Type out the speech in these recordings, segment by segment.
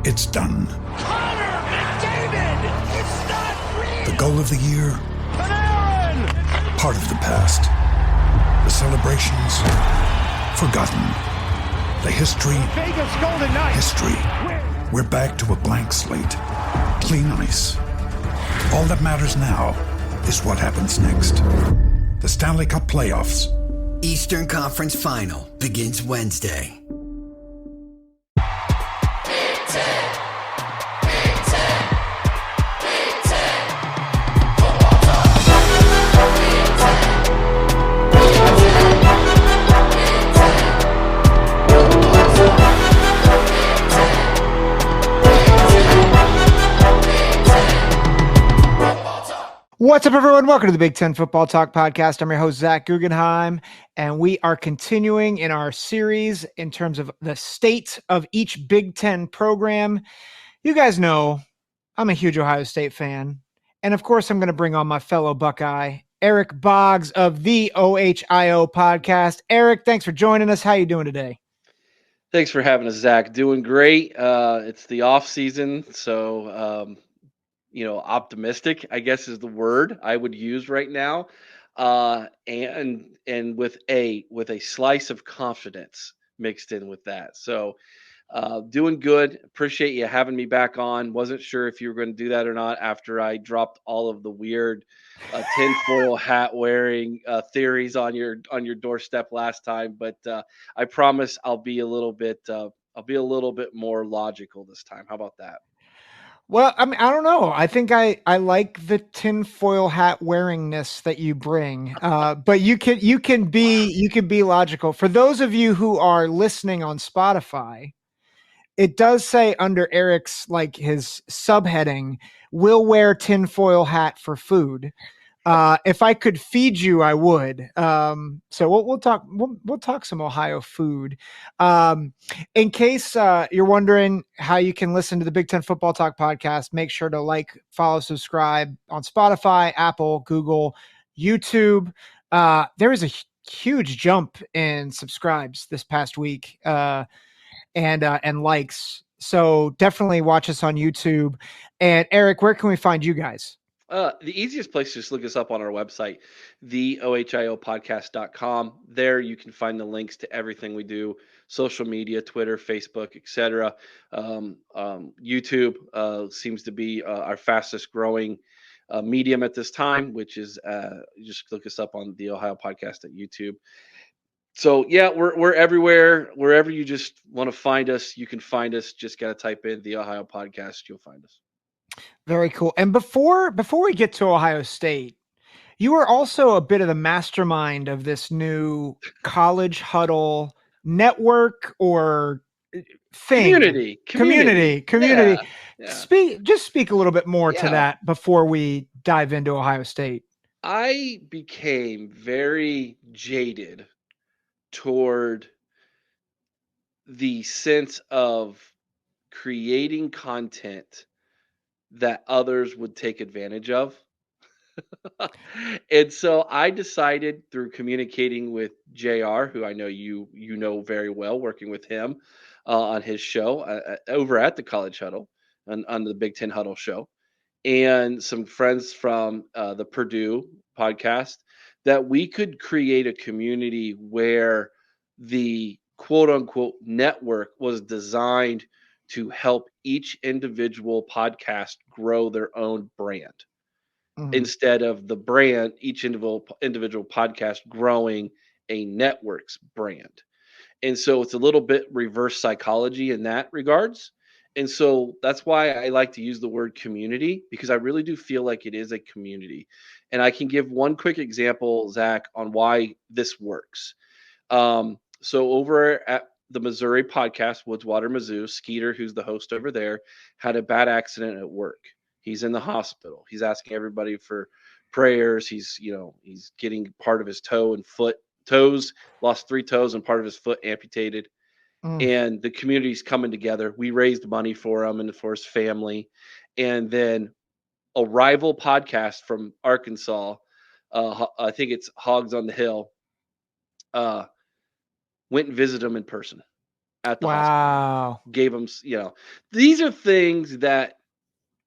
It's done. Connor McDavid! It's not real! The goal of the year? Panarin! Part of the past. The celebrations? Forgotten. The history? Vegas Golden Knights! History. We're back to a blank slate. Clean ice. All that matters now is what happens next. The Stanley Cup playoffs. Eastern Conference Final begins Wednesday. What's up, everyone? Welcome to the Big Ten Football Talk Podcast. I'm your host, Zach Guggenheim, and we are continuing in our series in terms of the state of each Big Ten program. You guys know I'm a huge Ohio State fan, and of course, I'm going to bring on my fellow Buckeye, Eric Boggs of the OHIO Podcast. Eric, thanks for joining us. How are you doing today? Thanks for having us, Zach. Doing great. It's the off season, so optimistic, I guess, is the word I would use right now, and with a slice of confidence mixed in with that. So, doing good. Appreciate you having me back on. Wasn't sure if you were going to do that or not after I dropped all of the weird tinfoil hat wearing theories on your doorstep last time, but I promise I'll be a little bit more logical this time. How about that? Well, I mean, I don't know. I think I like the tinfoil hat wearingness that you bring, but you can be logical. For those of you who are listening on Spotify, it does say under Eric's, like, his subheading, "Will wear tinfoil hat for food." If I could feed you, I would. So we'll talk some Ohio food. In case you're wondering how you can listen to the Big Ten Football Talk Podcast, make sure to like, follow, subscribe on Spotify, Apple, Google, YouTube. There is a huge jump in subscribes this past week and likes. So definitely watch us on YouTube. And Eric, where can we find you guys? The easiest place is just look us up on our website, theohiopodcast.com. There you can find the links to everything we do, social media, Twitter, Facebook, etc. YouTube seems to be our fastest growing medium at this time, which is just look us up on the Ohio Podcast at YouTube. So yeah, we're everywhere. Wherever you just want to find us, you can find us. Just got to type in the Ohio Podcast, you'll find us. Very cool. And before we get to Ohio State, you are also a bit of the mastermind of this new College Huddle network or thing. Community. Yeah. Speak a little bit more to that before we dive into Ohio State. I became very jaded toward the sense of creating content that others would take advantage of. And so I decided, through communicating with JR, who I know you know very well, working with him on his show over at the College Huddle on the Big Ten Huddle show, and some friends from the Purdue podcast, that we could create a community where the quote unquote network was designed to help each individual podcast grow their own brand, instead of the brand, each individual podcast growing a network's brand. And so it's a little bit reverse psychology in that regards. And so that's why I like to use the word community, because I really do feel like it is a community. And I can give one quick example, Zach, on why this works. So over at the Missouri podcast, Woodswater, Mizzou, Skeeter, who's the host over there, had a bad accident at work. He's in the hospital. He's asking everybody for prayers. He's getting part of his toes, lost 3 toes and part of his foot amputated. And the community's coming together. We raised money for him and for his family. And then a rival podcast from Arkansas, I think it's Hogs on the Hill, went and visited him in person. at the hospital. Wow. Gave them, these are things that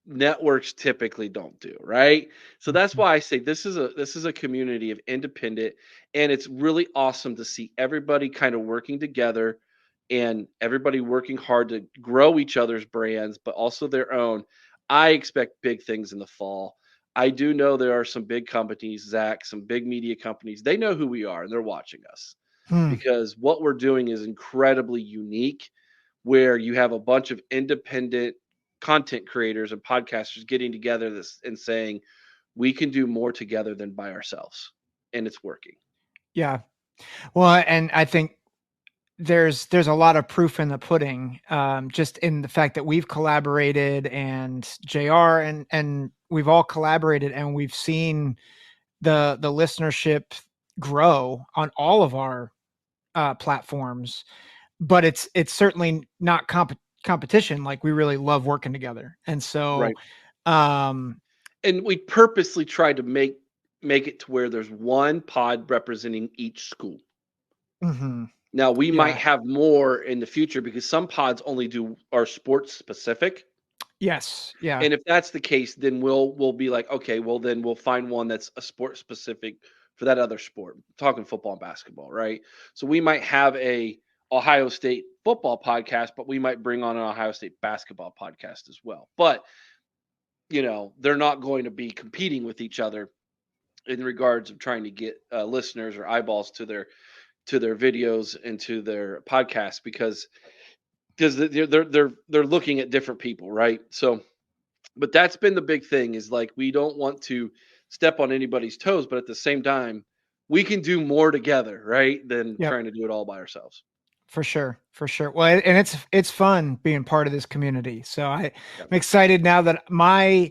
networks typically don't do, right? So that's why I say this is a community of independent, and it's really awesome to see everybody kind of working together and everybody working hard to grow each other's brands, but also their own. I expect big things in the fall. I do know there are some big companies, Zach, some big media companies. They know who we are and they're watching us Hmm. because what we're doing is incredibly unique, where you have a bunch of independent content creators and podcasters getting together this and saying we can do more together than by ourselves, and it's working. Yeah. Well, and I think there's a lot of proof in the pudding, just in the fact that we've collaborated, and JR and we've all collaborated, and we've seen the listenership grow on all of our platforms. But it's certainly not competition. Like, we really love working together, and so Right. um, And we purposely tried to make it to where there's one pod representing each school. mhm, Now we might yeah, have more in the future because some pods only are sports specific. yes, yeah, And if that's the case, then we'll be like, okay, well then we'll find one that's a sport specific for that other sport. Talking football and basketball, right? So we might have a Ohio State football podcast, but we might bring on an Ohio State basketball podcast as well. But they're not going to be competing with each other in regards of trying to get listeners or eyeballs to their videos and to their podcasts because they're looking at different people, right? So, but that's been the big thing is like we don't want to step on anybody's toes, but at the same time, we can do more together, right, than yep. trying to do it all by ourselves. For sure, for sure. Well, and it's fun being part of this community. So I'm Yeah. excited now that my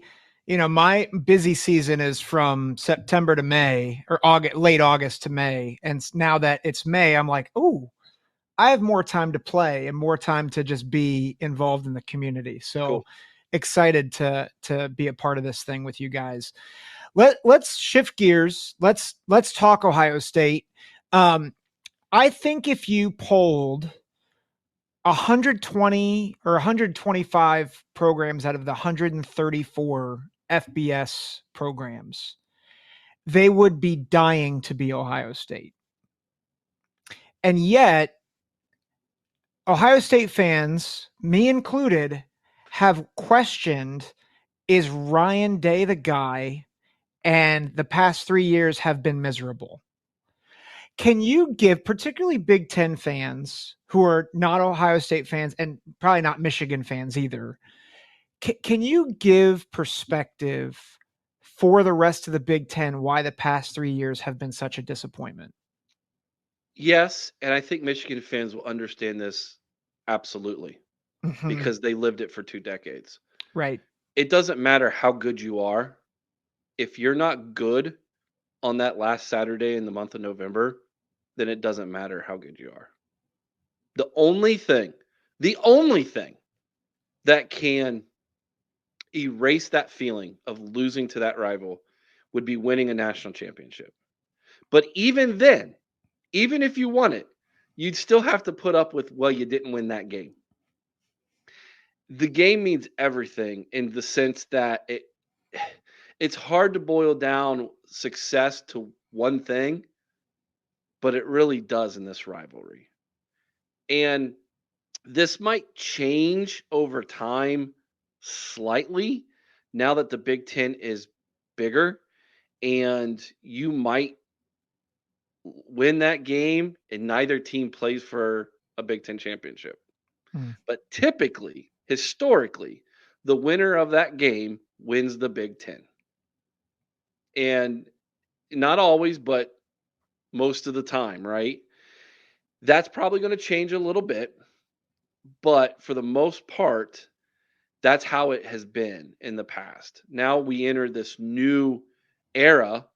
busy season is from September to May, or August, late August to May. And now that it's May, I'm like, oh, I have more time to play and more time to just be involved in the community. So Cool. excited to be a part of this thing with you guys. Let's shift gears. Let's talk Ohio State. I think if you polled 120 or 125 programs out of the 134 FBS programs, they would be dying to be Ohio State. And yet, Ohio State fans, me included, have questioned, is Ryan Day the guy? And the past 3 years have been miserable. Can you give, particularly Big Ten fans who are not Ohio State fans and probably not Michigan fans either, can you give perspective for the rest of the Big Ten why the past 3 years have been such a disappointment? Yes, and I think Michigan fans will understand this absolutely Mhm. because they lived it for 2 decades. Right. It doesn't matter how good you are. If you're not good on that last Saturday in the month of November, then it doesn't matter how good you are. The only thing that can erase that feeling of losing to that rival would be winning a national championship. But even then, even if you won it, you'd still have to put up with, well, you didn't win that game. The game means everything in the sense that it's hard to boil down success to one thing, but it really does in this rivalry. And this might change over time slightly now that the Big Ten is bigger, and you might win that game and neither team plays for a Big Ten championship. Mm. But typically, historically, the winner of that game wins the Big Ten. And not always, but most of the time, right? That's probably going to change a little bit, but for the most part, that's how it has been in the past. Now we enter this new era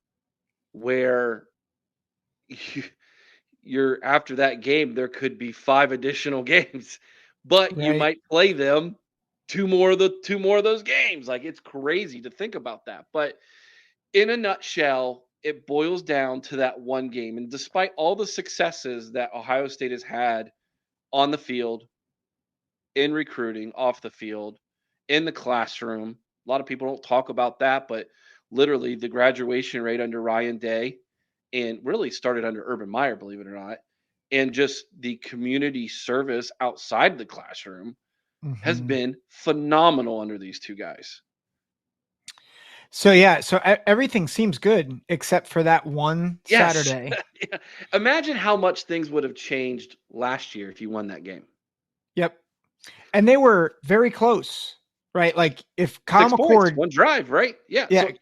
where you, you're after that game, there could be 5 additional games, but you Right. might play them two more of those games. Like, it's crazy to think about that. But in a nutshell, it boils down to that one game. And despite all the successes that Ohio State has had on the field, in recruiting, off the field, in the classroom. A lot of people don't talk about that, but literally the graduation rate under Ryan Day and really started under Urban Meyer, believe it or not, and just the community service outside the classroom has Mhm. been phenomenal under these two guys. So yeah, so everything seems good except for that one Yes. Saturday. Yeah. Imagine how much things would have changed last year if you won that game. Yep. And they were very close, right? Like if Kyle 6 points, McCord, one drive, right? Yeah. yeah, So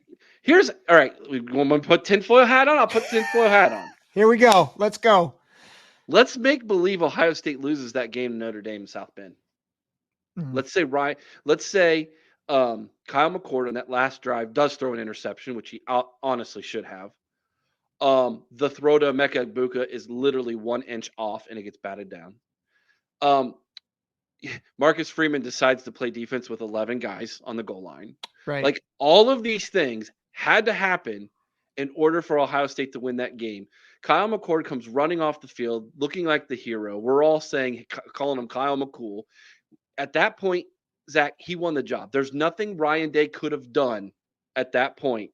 here's all right. We want to put tinfoil hat on. I'll put tinfoil hat on. here we go. Let's go. Let's make believe Ohio State loses that game to Notre Dame in South Bend. Mhm. Let's say Let's say Kyle McCord on that last drive does throw an interception, which he honestly should have. The throw to Emeka Egbuka is literally 1 inch off, and it gets batted down. Um, Marcus Freeman decides to play defense with 11 guys on the goal line. Right. Like all of these things had to happen in order for Ohio State to win that game. Kyle McCord comes running off the field looking like the hero. We're all calling him Kyle McCool. At that point, Zach, he won the job. There's nothing Ryan Day could have done at that point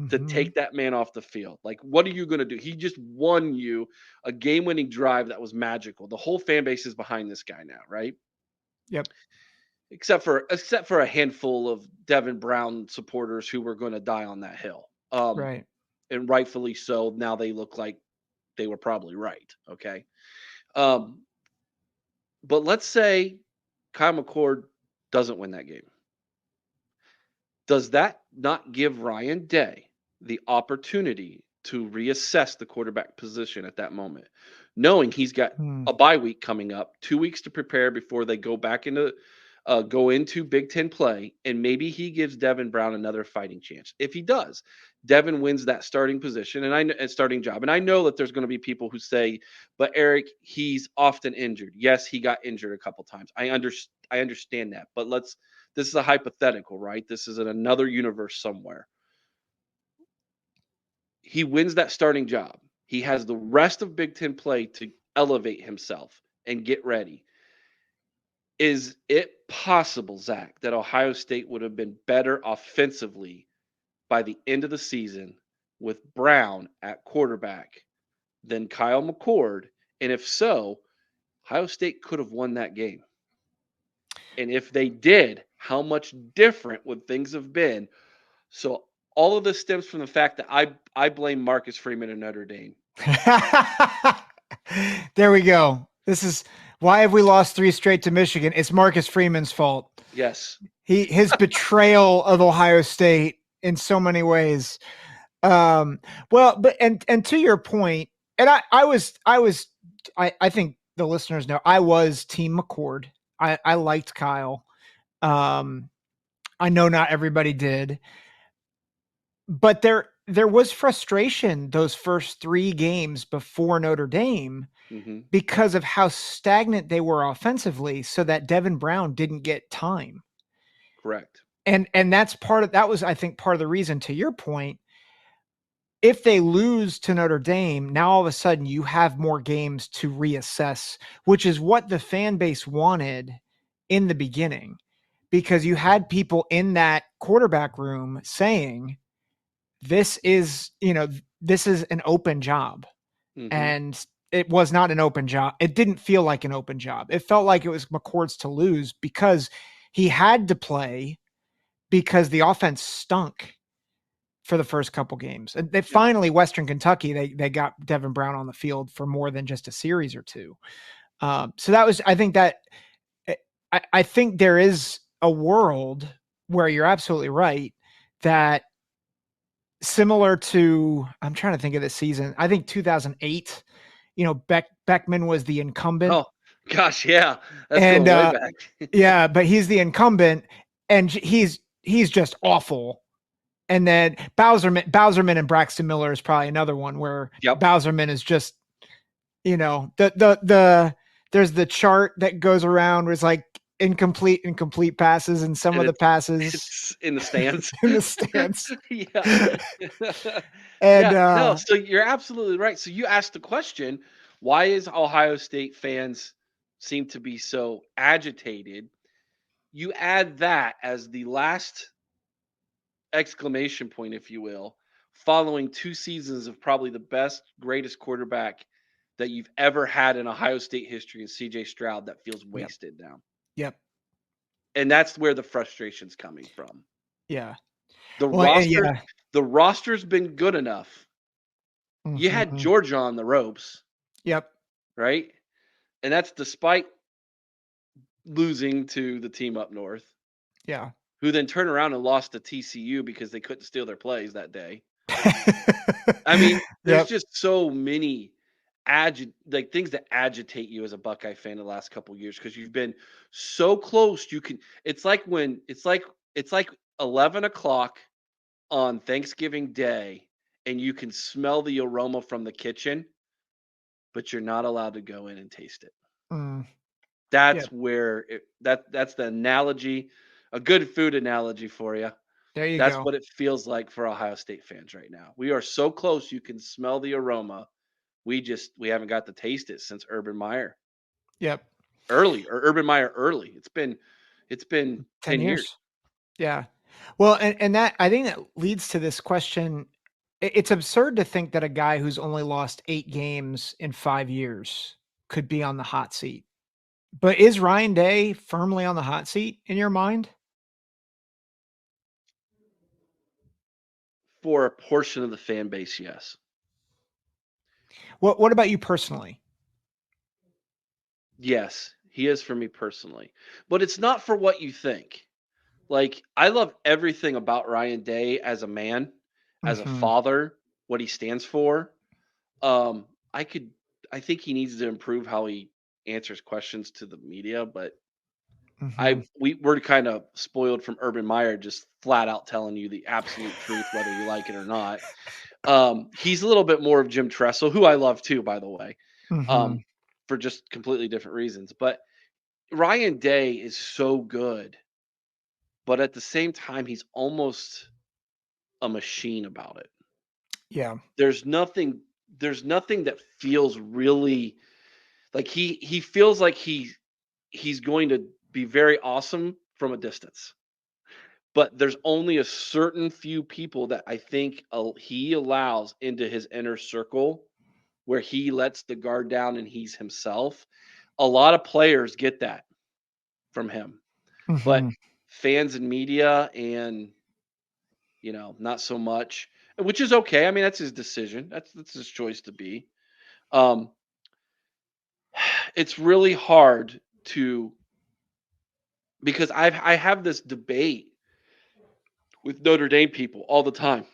to Mhm. take that man off the field. Like, what are you going to do? He just won you a game-winning drive that was magical. The whole fan base is behind this guy now, right? Yep. Except for a handful of Devin Brown supporters who were going to die on that hill. Right. And rightfully so. Now they look like they were probably right. Okay. But let's say Kyle McCord doesn't win that game. Does that not give Ryan Day the opportunity to reassess the quarterback position at that moment, knowing he's got Hmm. a bye week coming up, 2 weeks to prepare before they go into Big Ten play, and maybe he gives Devin Brown another fighting chance. If he does, Devin wins that starting position and starting job. And I know that there's going to be people who say, "But Eric, he's often injured." Yes, he got injured a couple times. I understand that, but this is a hypothetical, right? This is in another universe somewhere. He wins that starting job. He has the rest of Big Ten play to elevate himself and get ready. Is it possible, Zach, that Ohio State would have been better offensively by the end of the season with Brown at quarterback than Kyle McCord? And if so, Ohio State could have won that game. And if they did, how much different would things have been? So all of this stems from the fact that I blame Marcus Freeman and Notre Dame. There we go. This is why have we lost 3 straight to Michigan? It's Marcus Freeman's fault. Yes. His betrayal of Ohio State in so many ways. Well, but and to your point, and I think the listeners know I was Team McCord. I liked Kyle. I know not everybody did, but there was frustration those first 3 games before Notre Dame Mm-hmm. because of how stagnant they were offensively, so that Devin Brown didn't get time. Correct. And that was, I think, part of the reason, to your point. If they lose to Notre Dame, now all of a sudden you have more games to reassess, which is what the fan base wanted in the beginning, because you had people in that quarterback room saying, this is an open job. Mm-hmm. And it was not an open job. It didn't feel like an open job. It felt like it was McCord's to lose because he had to play, because the offense stunk for the first couple games. And they finally, Western Kentucky, they got Devin Brown on the field for more than just a series or two. So that was, I think I think there is a world where you're absolutely right that, similar to, I'm trying to think of the season, I think 2008, Beckman was the incumbent. Oh gosh, yeah, that's going way back. Yeah, but he's the incumbent, and he's just awful. And then Bowserman and Braxton Miller is probably another one where Bowserman is just, there's the chart that goes around where it's like incomplete passes, and some of the passes it's in the stands. in the stands. Yeah. And no, so you're absolutely right. So you asked the question, why is Ohio State fans seem to be so agitated. You add that as the last exclamation point, if you will, following 2 seasons of probably the best, greatest quarterback that you've ever had in Ohio State history in CJ Stroud that feels Yep. wasted now. Yep. And that's where the frustration's coming from. Yeah. The Well, and roster yeah. the roster's been good enough. You had Mhm. Georgia on the ropes, Yep. right? And that's despite losing to the team up north, Yeah. who then turned around and lost to TCU because they couldn't steal their plays that day. I mean, there's Yep. just so many things that agitate you as a Buckeye fan the last couple of years because you've been so close. It's like 11 o'clock on Thanksgiving Day, and you can smell the aroma from the kitchen, but you're not allowed to go in and taste it. Mm, That's yep. where that's the analogy, a good food analogy for you. There you That's go. what it feels like for Ohio State fans right now. We are so close, you can smell the aroma. We haven't got to taste it since Urban Meyer Yep. Urban Meyer early. It's been 10 10 years. years. Yeah. Well, and that I think that leads to this question. It's absurd to think that a guy who's only lost 8 games in 5 years could be on the hot seat. But is Ryan Day firmly on the hot seat in your mind? For a portion of the fan base, yes. What about you personally? Yes, he is for me personally. But it's not for what you think. Like, I love everything about Ryan Day as a man, as a Mhm. father, what he stands for. Um, I could I think he needs to improve how he answers questions to the media, but Mhm. we're kind of spoiled from Urban Meyer just flat out telling you the absolute truth, whether you like it or not. He's a little bit more of Jim Tressel, who I love too, by the way, um, Mhm. for just completely different reasons. But Ryan Day is so good, but at the same time, he's almost a machine about it. Yeah. There's nothing there's nothing that feels really like he feels like he's going to be very awesome from a distance. But there's only a certain few people that I think he allows into his inner circle where he lets the guard down and he's himself. A lot of players get that from him, but Mhm. fans and media and not so much, which is okay. I mean, that's his decision. That's his choice to be. Um, it's really hard to because I have this debate with Notre Dame people all the time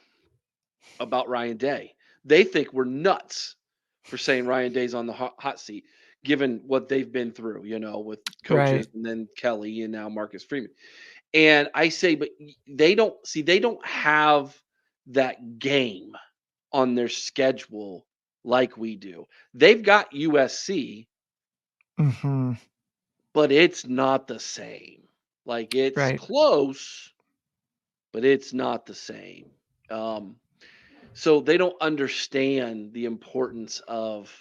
about Ryan Day. They think we're nuts for saying Ryan Day's on the hot seat, given what they've been through, with Right. coaches and then Kelly and now Marcus Freeman. And I say, but they don't have that game on their schedule like we do. They've got USC, Mhm. but it's not the same. Like it's Right. close, but it's not the same. Um, so they don't understand the importance of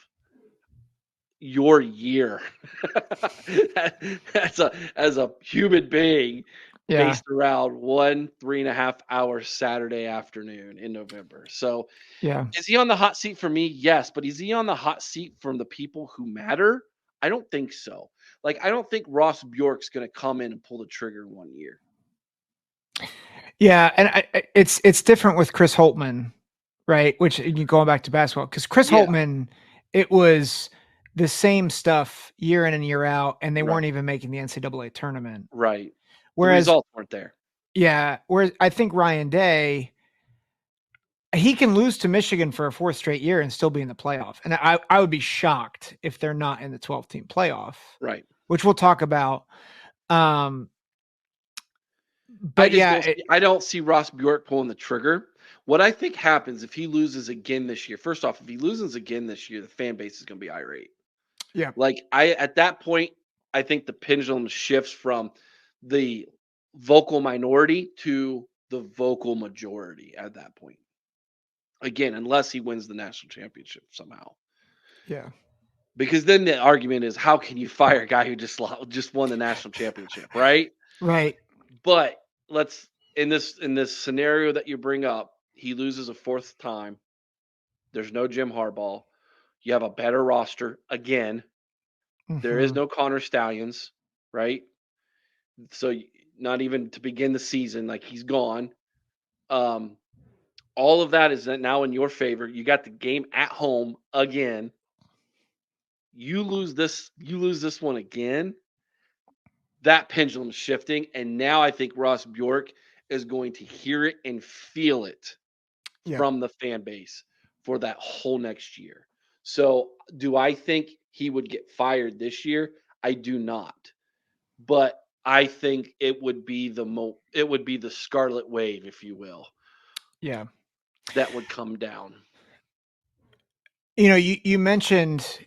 your year as a human being Yeah. based around 1 3.5 hour Saturday afternoon in November. So Yeah. is he on the hot seat for me? Yes, but is he on the hot seat from the people who matter? I don't think so. Like, I don't think Ross Bjork's going to come in and pull the trigger in 1 year. Yeah, and it's different with Chris Holtmann, right? Which you going back to basketball because Chris Yeah, Holtmann, it was the same stuff year in and year out, and they weren't right, even making the NCAA tournament. right. The Whereas, results weren't there. yeah, whereas I think Ryan Day, he can lose to Michigan for a 4th straight year and still be in the playoff, and I would be shocked if they're not in the 12-team playoff, Right. which we'll talk about. Um, I but just yeah, don't see I don't see Ross Bjork pulling the trigger. What I think happens if he loses again this year, first off, if he loses again this year, the fan base is going to be irate. yeah, Like at that point, I think the pendulum shifts from the vocal minority to the vocal majority at that point. Again, unless he wins the national championship somehow. yeah, Because then the argument is, how can you fire a guy who just won the national championship, right? Right. But let's in this scenario that you bring up, he loses a fourth time. There's no Jim Harbaugh. You have a better roster again. There is Mhm. no Connor Stallions, right? So not even to begin the season, like he's gone. All of that is now in your favor. You got the game at home again. You lose this one again. That pendulum's shifting, and now I think Ross Bjork is going to hear it and feel it Yeah. from the fan base for that whole next year. So, do I think he would get fired this year? I do not. But I think it would be the scarlet wave, if you will, Yeah. that would come down. You mentioned,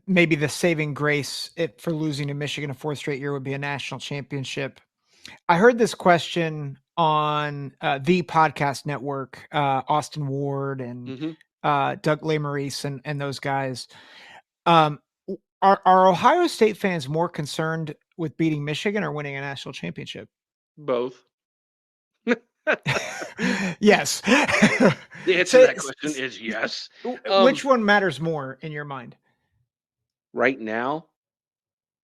maybe the saving grace for losing to Michigan a fourth straight year would be a national championship. I heard this question on the podcast network, Austin Ward and Mhm. Doug Lesmerises and those guys. Are Ohio State fans more concerned with beating Michigan or winning a national championship? Both. Yes. The answer So, to that question is yes. which one matters more in your mind? Right now,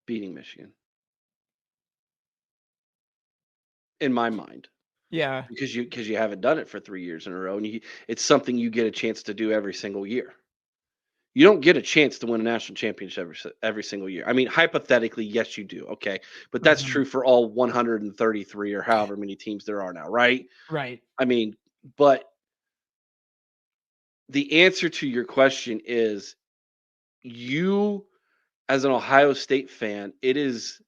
beating Michigan. In my mind. Yeah. Because you haven't done it for 3 years in a row, and it's something you get a chance to do every single year. You don't get a chance to win a national championship every single year. I mean, hypothetically, yes, you do, okay? But that's Mhm. true for all 133 or however many teams there are now, right? Right. I mean, but the answer to your question is you as an Ohio State fan, it is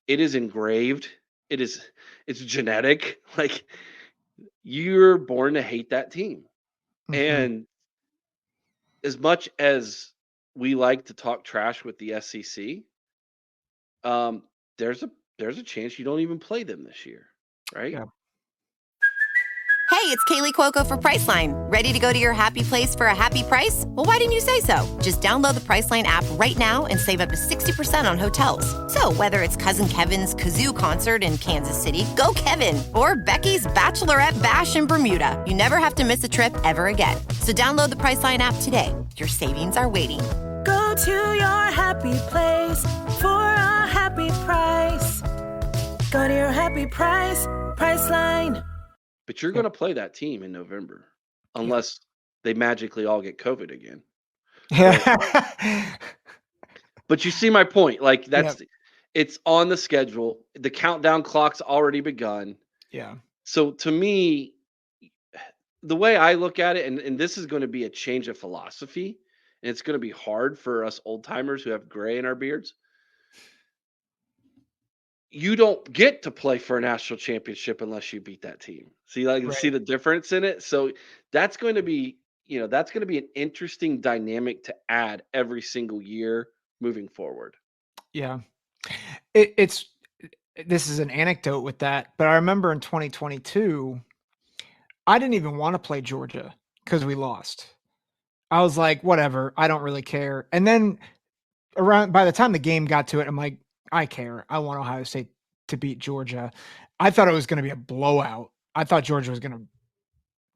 engraved. It's genetic. Like you're born to hate that team. Mhm. And as much as we like to talk trash with the SEC, um, there's a chance you don't even play them this year, right? Yeah. Hey, it's Kaylee Cuoco for Priceline. Ready to go to your happy place for a happy price? Well, why didn't you say so? Just download the Priceline app right now and save up to 60% on hotels. So whether it's Cousin Kevin's Kazoo concert in Kansas City, go Kevin, or Becky's Bachelorette Bash in Bermuda, you never have to miss a trip ever again. So download the Priceline app today. Your savings are waiting. Go to your happy place for a happy price. Go to your happy price, Priceline. But you're going to play that team in November, unless they magically all get COVID again. But you see my point. Like it's on the schedule. The countdown clock's already begun. Yeah. So to me, the way I look at it, and this is going to be a change of philosophy, and it's going to be hard for us old timers who have gray in our beards. You don't get to play for a national championship unless you beat that team. See, see the difference in it. So that's going to be, that's going to be an interesting dynamic to add every single year moving forward. Yeah. This is an anecdote with that, but I remember in 2022, I didn't even want to play Georgia because we lost. I was like, whatever, I don't really care. And then by the time the game got to it, I'm like, I care. I want Ohio State to beat Georgia. I thought it was going to be a blowout. I thought Georgia was going to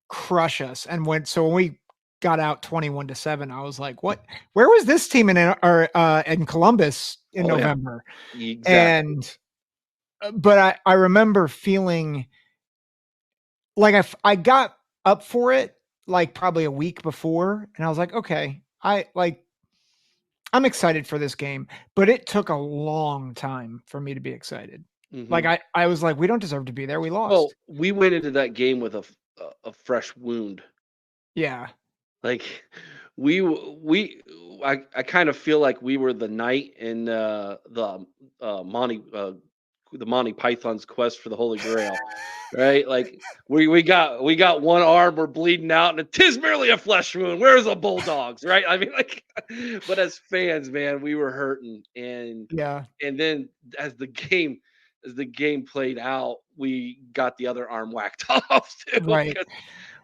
crush us. And when we got out 21-7, I was like, what? Where was this team in Columbus in November? Yeah. Exactly. But I remember feeling like I got up for it like probably a week before, and I was like, okay, I'm excited for this game, but it took a long time for me to be excited. Mm-hmm. Like I was like, we don't deserve to be there. We lost. Well, we went into that game with a fresh wound. Yeah. Like I kind of feel like we were the knight in the Monty Python's Quest for the Holy Grail, right? Like we got one arm, we're bleeding out, and 'tis merely a flesh wound. Where's the Bulldogs, right? I mean, like, but as fans, man, we were hurting, and then as the game played out, we got the other arm whacked off too, Right.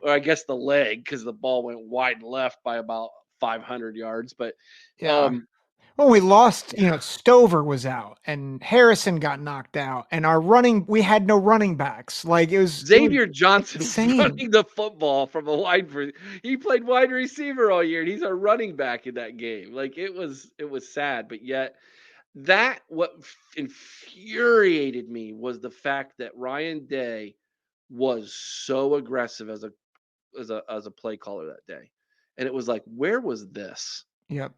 or I guess the leg, because the ball went wide left by about 500 yards, but Yeah. Well, we lost, Stover was out and Harrison got knocked out and we had no running backs. Like it was Xavier Johnson was insane. running the football from he played wide receiver all year, and he's a running back in that game. Like it was sad, but yet what infuriated me was the fact that Ryan Day was so aggressive as a play caller that day. And it was like, where was this Yep.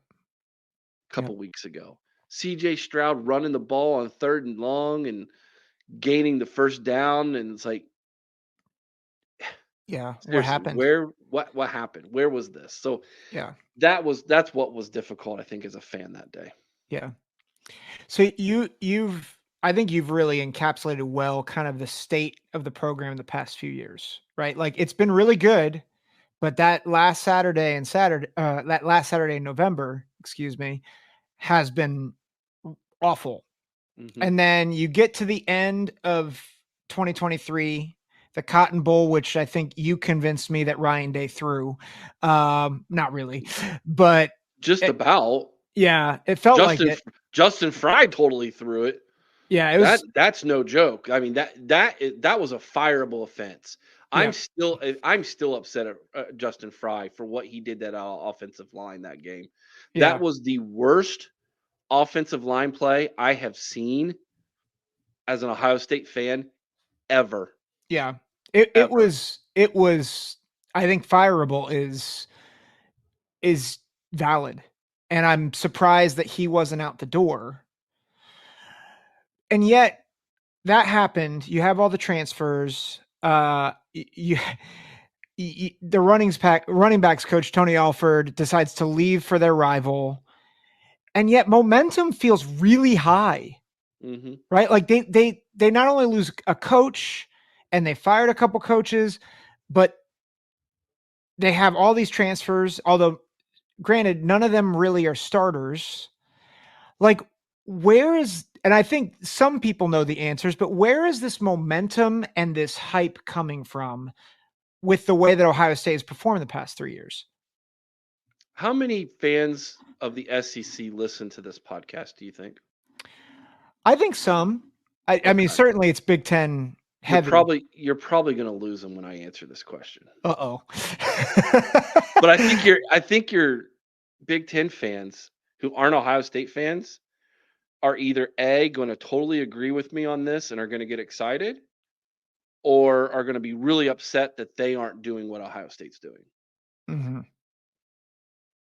a couple weeks ago? CJ Stroud running the ball on 3rd and long and gaining the first down, and it's like, yeah, what happened? What happened? Where was this? So Yeah. that's what was difficult, I think, as a fan that day. Yeah. So I think you've really encapsulated well kind of the state of the program in the past few years, right? Like it's been really good, but that last Saturday in November, has been awful. Mhm. And then you get to the end of 2023, the Cotton Bowl, which I think you convinced me that Ryan Day threw. Not really, but Just about. yeah, it felt like it. Justin Fry totally threw it. Yeah, it was. That's no joke. I mean, that was a fireable offense. Yeah. I'm still upset at Justin Fry for what he did that offensive line that game. Yeah. That was the worst offensive line play I have seen as an Ohio State fan ever. Yeah. It was I think fireable is valid. And I'm surprised that he wasn't out the door. And yet that happened. You have all the transfers. The running backs coach Tony Alford decides to leave for their rival. And yet momentum feels really high. Mm-hmm. Right? Like they not only lose a coach and they fired a couple coaches, but they have all these transfers, although granted, none of them really are starters. Like and I think some people know the answers, but where is this momentum and this hype coming from with the way that Ohio State has performed the past 3 years? How many fans of the SEC listen to this podcast, do you think? I think some. I mean, certainly it's Big Ten heavy. You're probably going to lose them when I answer this question. Uh-oh. But I think your Big Ten fans who aren't Ohio State fans are either A, going to totally agree with me on this and are going to get excited, or are going to be really upset that they aren't doing what Ohio State's doing. Mm-hmm.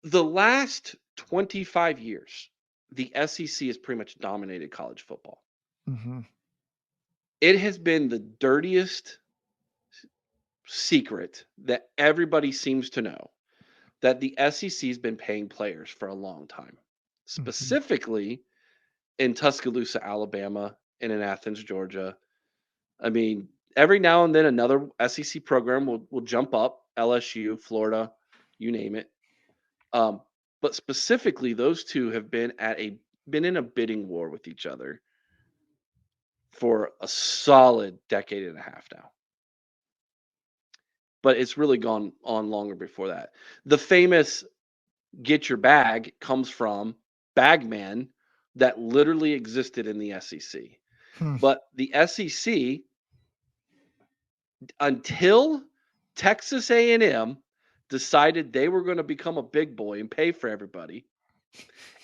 The last 25 years, the SEC has pretty much dominated college football. Mm-hmm. It has been the dirtiest secret that everybody seems to know that the SEC has been paying players for a long time, specifically in Tuscaloosa, Alabama, and in Athens, Georgia. I mean, every now and then another SEC program will jump up, LSU, Florida, you name it. But specifically, those two have been in a bidding war with each other for a solid decade and a half now. But it's really gone on longer before that. The famous "get your bag" comes from Bagman that literally existed in the SEC. But the SEC, until Texas A&M decided they were going to become a big boy and pay for everybody,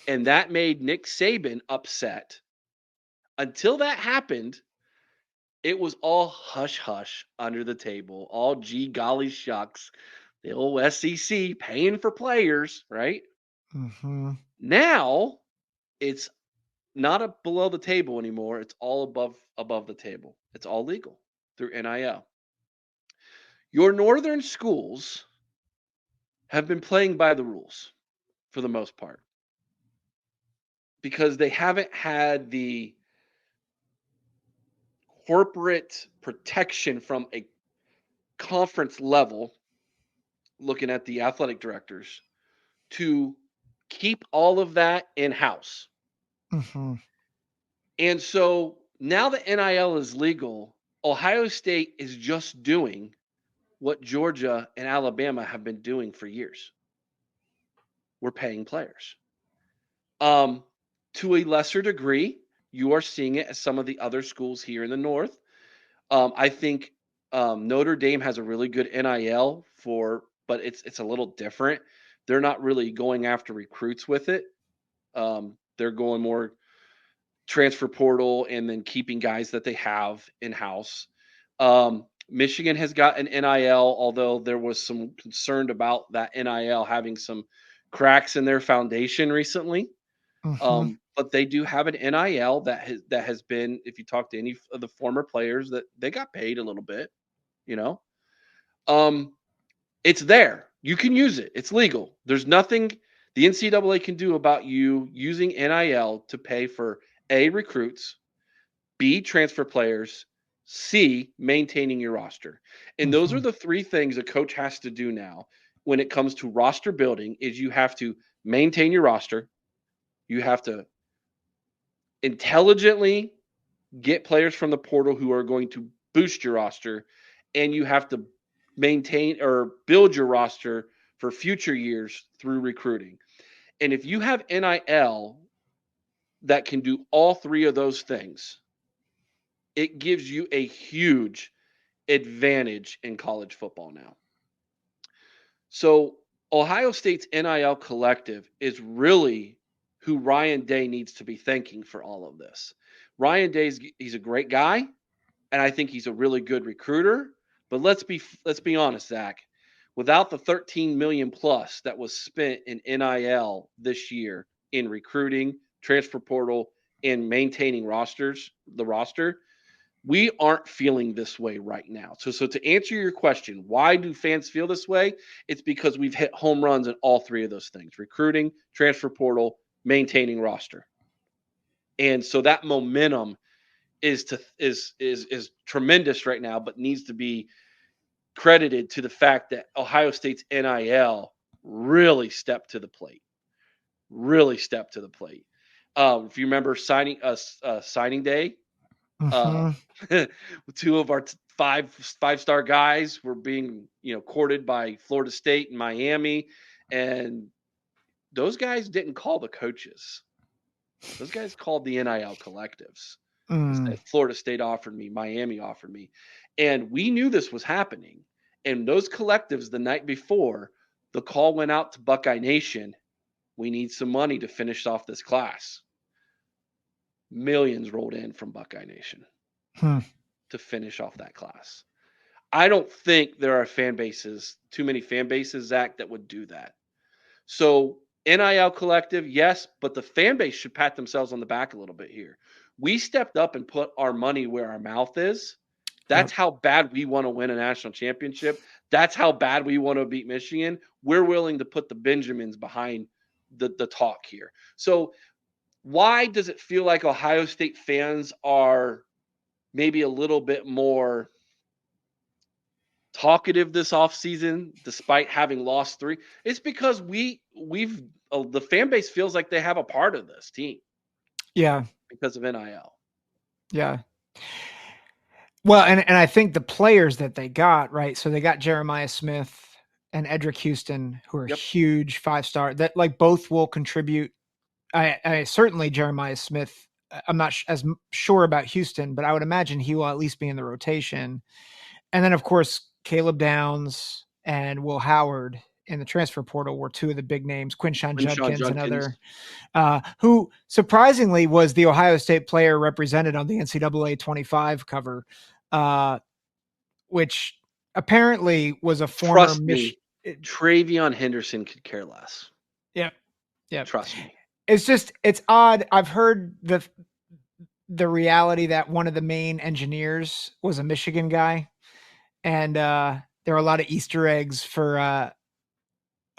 and that made Nick Saban upset. Until that happened, it was all hush-hush under the table, all gee golly shucks, the old SEC paying for players, right? Mm-hmm. Now, it's not below the table anymore. It's all above the table. It's all legal through NIL. Your northern schools have been playing by the rules for the most part because they haven't had the corporate protection from a conference level, looking at the athletic directors, to keep all of that in-house. Mm-hmm. And so now that NIL is legal, Ohio State is just doing what Georgia and Alabama have been doing for years. we're paying players. To a lesser degree, you are seeing it at some of the other schools here in the North. I think Notre Dame has a really good NIL but it's a little different. They're not really going after recruits with it. They're going more transfer portal and then keeping guys that they have in house. Michigan has got an NIL, although there was some concern about that NIL having some cracks in their foundation recently. Mhm. But they do have an NIL that has been, if you talk to any of the former players, that they got paid a little bit, you know. It's there. You can use it. It's legal. There's nothing the NCAA can do about you using NIL to pay for A, recruits, B, transfer players, C, maintaining your roster. And those are Mhm. the three things a coach has to do now when it comes to roster building is you have to maintain your roster. You have to intelligently get players from the portal who are going to boost your roster, and you have to maintain or build your roster for future years through recruiting. And if you have NIL that can do all three of those things, it gives you a huge advantage in college football now. So, Ohio State's NIL collective is really who Ryan Day needs to be thanking for all of this. Ryan Day's he's a great guy, and I think he's a really good recruiter. But let's be honest, Zach. Without the 13 million plus that was spent in NIL this year in recruiting, transfer portal, and maintaining the roster, we aren't feeling this way right now. So to answer your question, why do fans feel this way? It's because we've hit home runs in all three of those things: recruiting, transfer portal, maintaining roster. And so that momentum is tremendous right now, but needs to be credited to the fact that Ohio State's NIL really stepped to the plate. Really stepped to the plate. If you remember signing day, uh, Mhm. two of our five-star guys were being courted by Florida State and Miami, and those guys didn't call the coaches. Those guys called the NIL collectives. Mm. Instead, Florida State offered me, Miami offered me. And we knew this was happening. And those collectives the night before, the call went out to Buckeye Nation. We need some money to finish off this class. Millions rolled in from Buckeye Nation Hmm. to finish off that class. I don't think there are too many fan bases, Zach, that would do that. So NIL collective, yes, but the fan base should pat themselves on the back a little bit here. We stepped up and put our money where our mouth is. That's Yep. how bad we want to win a national championship. That's how bad we want to beat Michigan. We're willing to put the Benjamins behind the talk here. So why does it feel like Ohio State fans are maybe a little bit more talkative this offseason despite having lost three? It's because the fan base feels like they have a part of this team Yeah. because of NIL. Yeah. Well, and I think the players that they got, right? So they got Jeremiah Smith and Edric Houston, who are Yep. huge 5-star that like both will contribute. I certainly Jeremiah Smith. I'm not as sure about Houston, but I would imagine he will at least be in the rotation. And then, of course, Caleb Downs and Will Howard in the transfer portal were two of the big names. Quinshawn Judkins, another who surprisingly was the Ohio State player represented on the NCAA 25 cover, which apparently was a former Trust me, Travion Henderson could care less. Yeah. Yeah. Trust me. It's odd. I've heard the reality that one of the main engineers was a Michigan guy. And there are a lot of Easter eggs for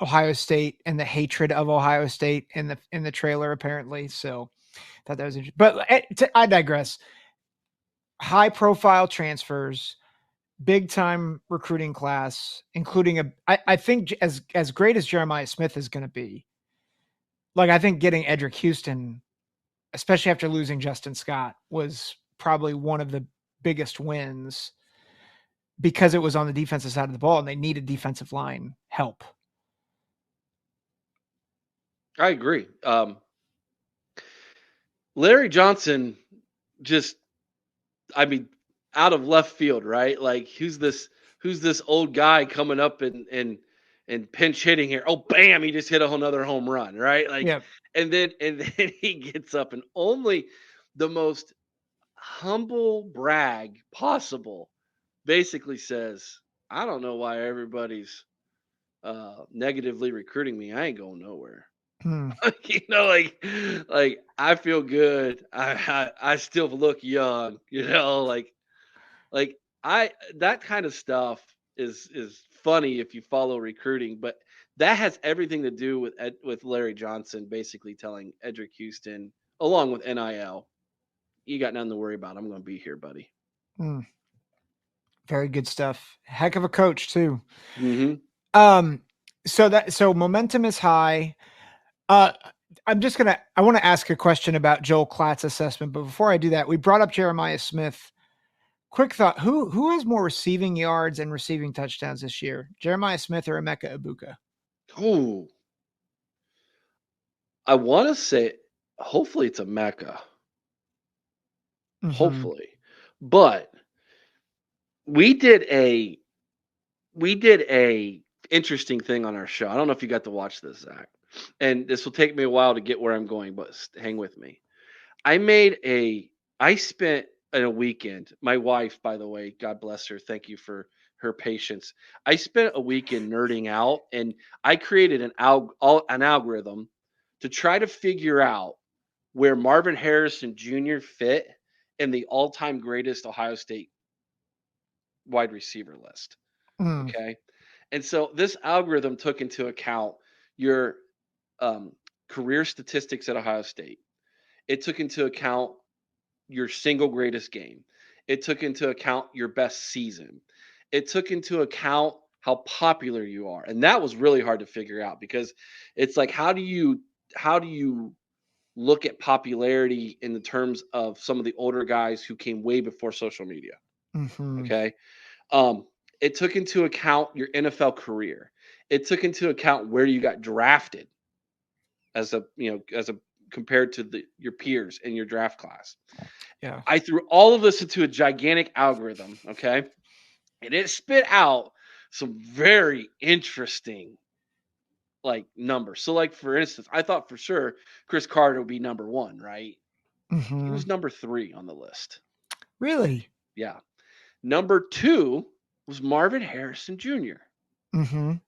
Ohio State and the hatred of Ohio State in the trailer, apparently. So thought that was interesting. But I digress. High profile transfers, big time recruiting class, including I think as great as Jeremiah Smith is going to be. Like I think getting Edric Houston, especially after losing Justin Scott, was probably one of the biggest wins because it was on the defensive side of the ball and they needed defensive line help. I agree. Larry Johnson just, I mean, out of left field, right? Like, who's this old guy coming up and pinch hitting here? Oh, bam, he just hit another home run, right? Like, Yeah. and then he gets up and only the most humble brag possible basically says, I don't know why everybody's negatively recruiting me. I ain't going nowhere. Hmm. Like I feel good. I still look young, like I that kind of stuff is funny if you follow recruiting, but that has everything to do with Larry Johnson basically telling Edric Houston, along with NIL, you got nothing to worry about. I'm going to be here, buddy. Hmm. Very good stuff. Heck of a coach too. Mm-hmm. So momentum is high. Uh, I want to ask a question about Joel Klatt's assessment, but before I do that, we brought up Jeremiah Smith. Quick thought: who has more receiving yards and receiving touchdowns this year, Jeremiah Smith or Emeka Ibuka? Ooh, I want to say, hopefully it's a Mecca. Mhm. Hopefully, but we did a interesting thing on our show. I don't know if you got to watch this, Zach, and this will take me a while to get where I'm going, but hang with me. I spent a weekend. My wife, by the way, God bless her. Thank you for her patience. I spent a weekend nerding out, and I created an algorithm to try to figure out where Marvin Harrison Jr. fit in the all-time greatest Ohio State wide receiver list. Mm. Okay. And so this algorithm took into account your career statistics at Ohio State. It took into account your single greatest game. It took into account your best season. It took into account how popular you are. And that was really hard to figure out because it's like how do you look at popularity in the terms of some of the older guys who came way before social media? Mhm. Okay. Um, it took into account your NFL career. It took into account where you got drafted as a compared to your peers in your draft class. Yeah. I threw all of this into a gigantic algorithm, okay? And it spit out some very interesting like numbers. So like for instance, I thought for sure Chris Carter would be number 1, right? He was Mhm. number 3 on the list. Really? Yeah. Number 2 was Marvin Harrison Jr. Mhm.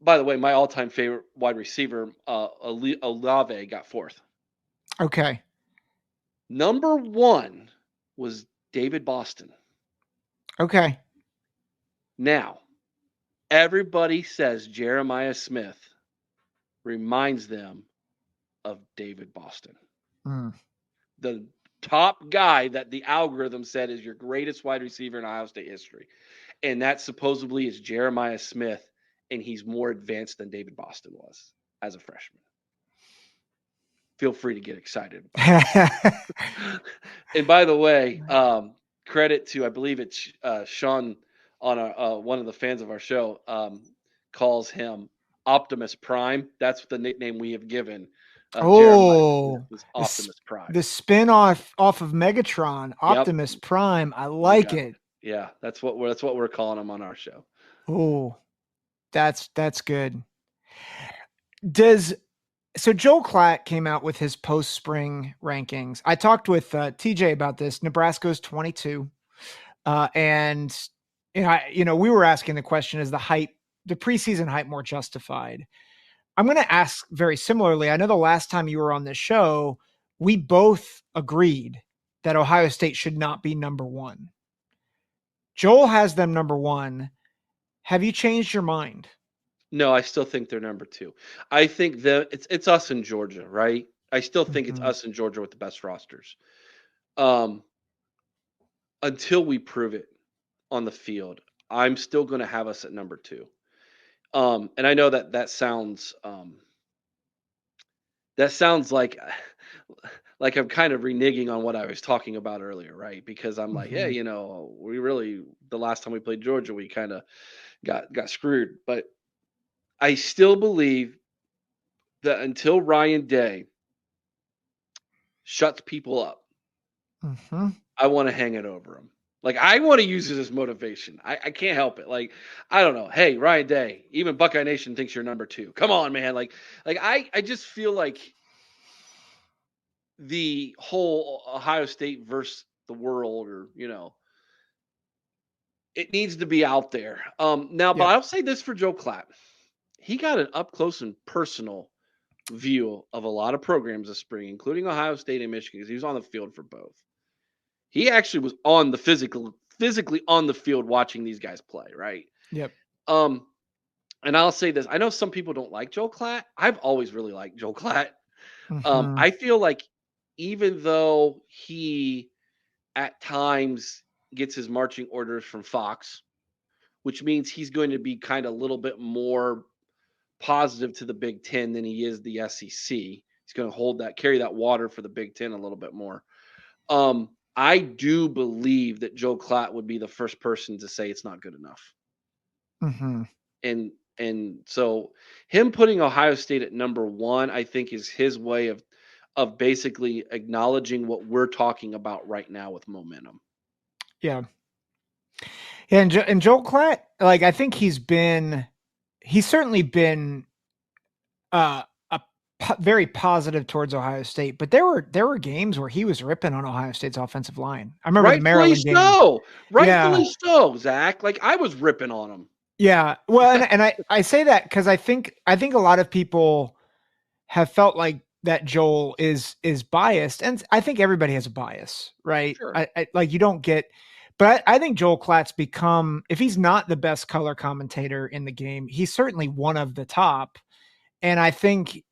By the way, my all-time favorite wide receiver, Olave, got 4th. Okay. Number 1 was David Boston. Okay. Now, everybody says Jeremiah Smith reminds them of David Boston, Mm. the top guy that the algorithm said is your greatest wide receiver in Ohio State history. And that supposedly is Jeremiah Smith, and he's more advanced than David Boston was as a freshman. Feel free to get excited about that. And by the way, credit to, I believe it's Sean on one of the fans of our show, calls him Optimus Prime. That's the nickname we have given Jeremiah Smith, Oh, is Optimus Prime. the spin-off off of Megatron, Yep, Optimus Prime. I you like got it. it. Yeah, that's what we're calling him on our show. Oh, that's good. Does So Joel Klatt came out with his post-spring rankings. I talked with TJ about this. Nebraska's 22. And we were asking the question, is the preseason hype more justified? I'm going to ask very similarly. I know the last time you were on this show, we both agreed that Ohio State should not be number 1. Joel has them number 1. Have you changed your mind? No, I still think they're number 2. I think that it's us in Georgia, right? I still think it's Mhm. us in Georgia with the best rosters. Um, until we prove it on the field, I'm still going to have us at number 2. And I know that sounds like I'm kind of reneging on what I was talking about earlier, right? Because I'm like, yeah, Mhm. we really, the last time we played Georgia, we kind of got screwed. But I still believe that until Ryan Day shuts people up, Mm-hmm. I want to hang it over him. Like, I want to use it as motivation. I can't help it. Like, I don't know. Hey, Ryan Day, even Buckeye Nation thinks you're number 2. Come on, man. I just feel like the whole Ohio State versus the world, or it needs to be out there. Now, but Yep. I'll say this for Joe Klatt. He got an up close and personal view of a lot of programs this spring, including Ohio State and Michigan, because he was on the field for both. He actually was on the physically on the field watching these guys play, right? Yep. And I'll say this. I know some people don't like Joe Klatt. I've always really liked Joe Klatt. Mm-hmm. I feel like even though he at times gets his marching orders from Fox, which means he's going to be kind of a little bit more positive to the Big Ten than he is the SEC. He's going to carry that water for the Big Ten a little bit more. I do believe that Joe Klatt would be the first person to say it's not good enough. Mm-hmm. And so him putting Ohio State at number 1, I think, is his way of basically acknowledging what we're talking about right now with momentum. Yeah. Yeah, and Joel Klatt, like, I think he's certainly been very positive towards Ohio State, but there were games where he was ripping on Ohio State's offensive line. I remember the Maryland game. Rightfully so, Zach. Like, I was ripping on him. Yeah. Well, and I say that because I think a lot of people have felt like that Joel is biased, and I think everybody has a bias, right? Sure. I like, you don't get, but I think Joel Klatt's become, if he's not the best color commentator in the game, he's certainly one of the top, and I think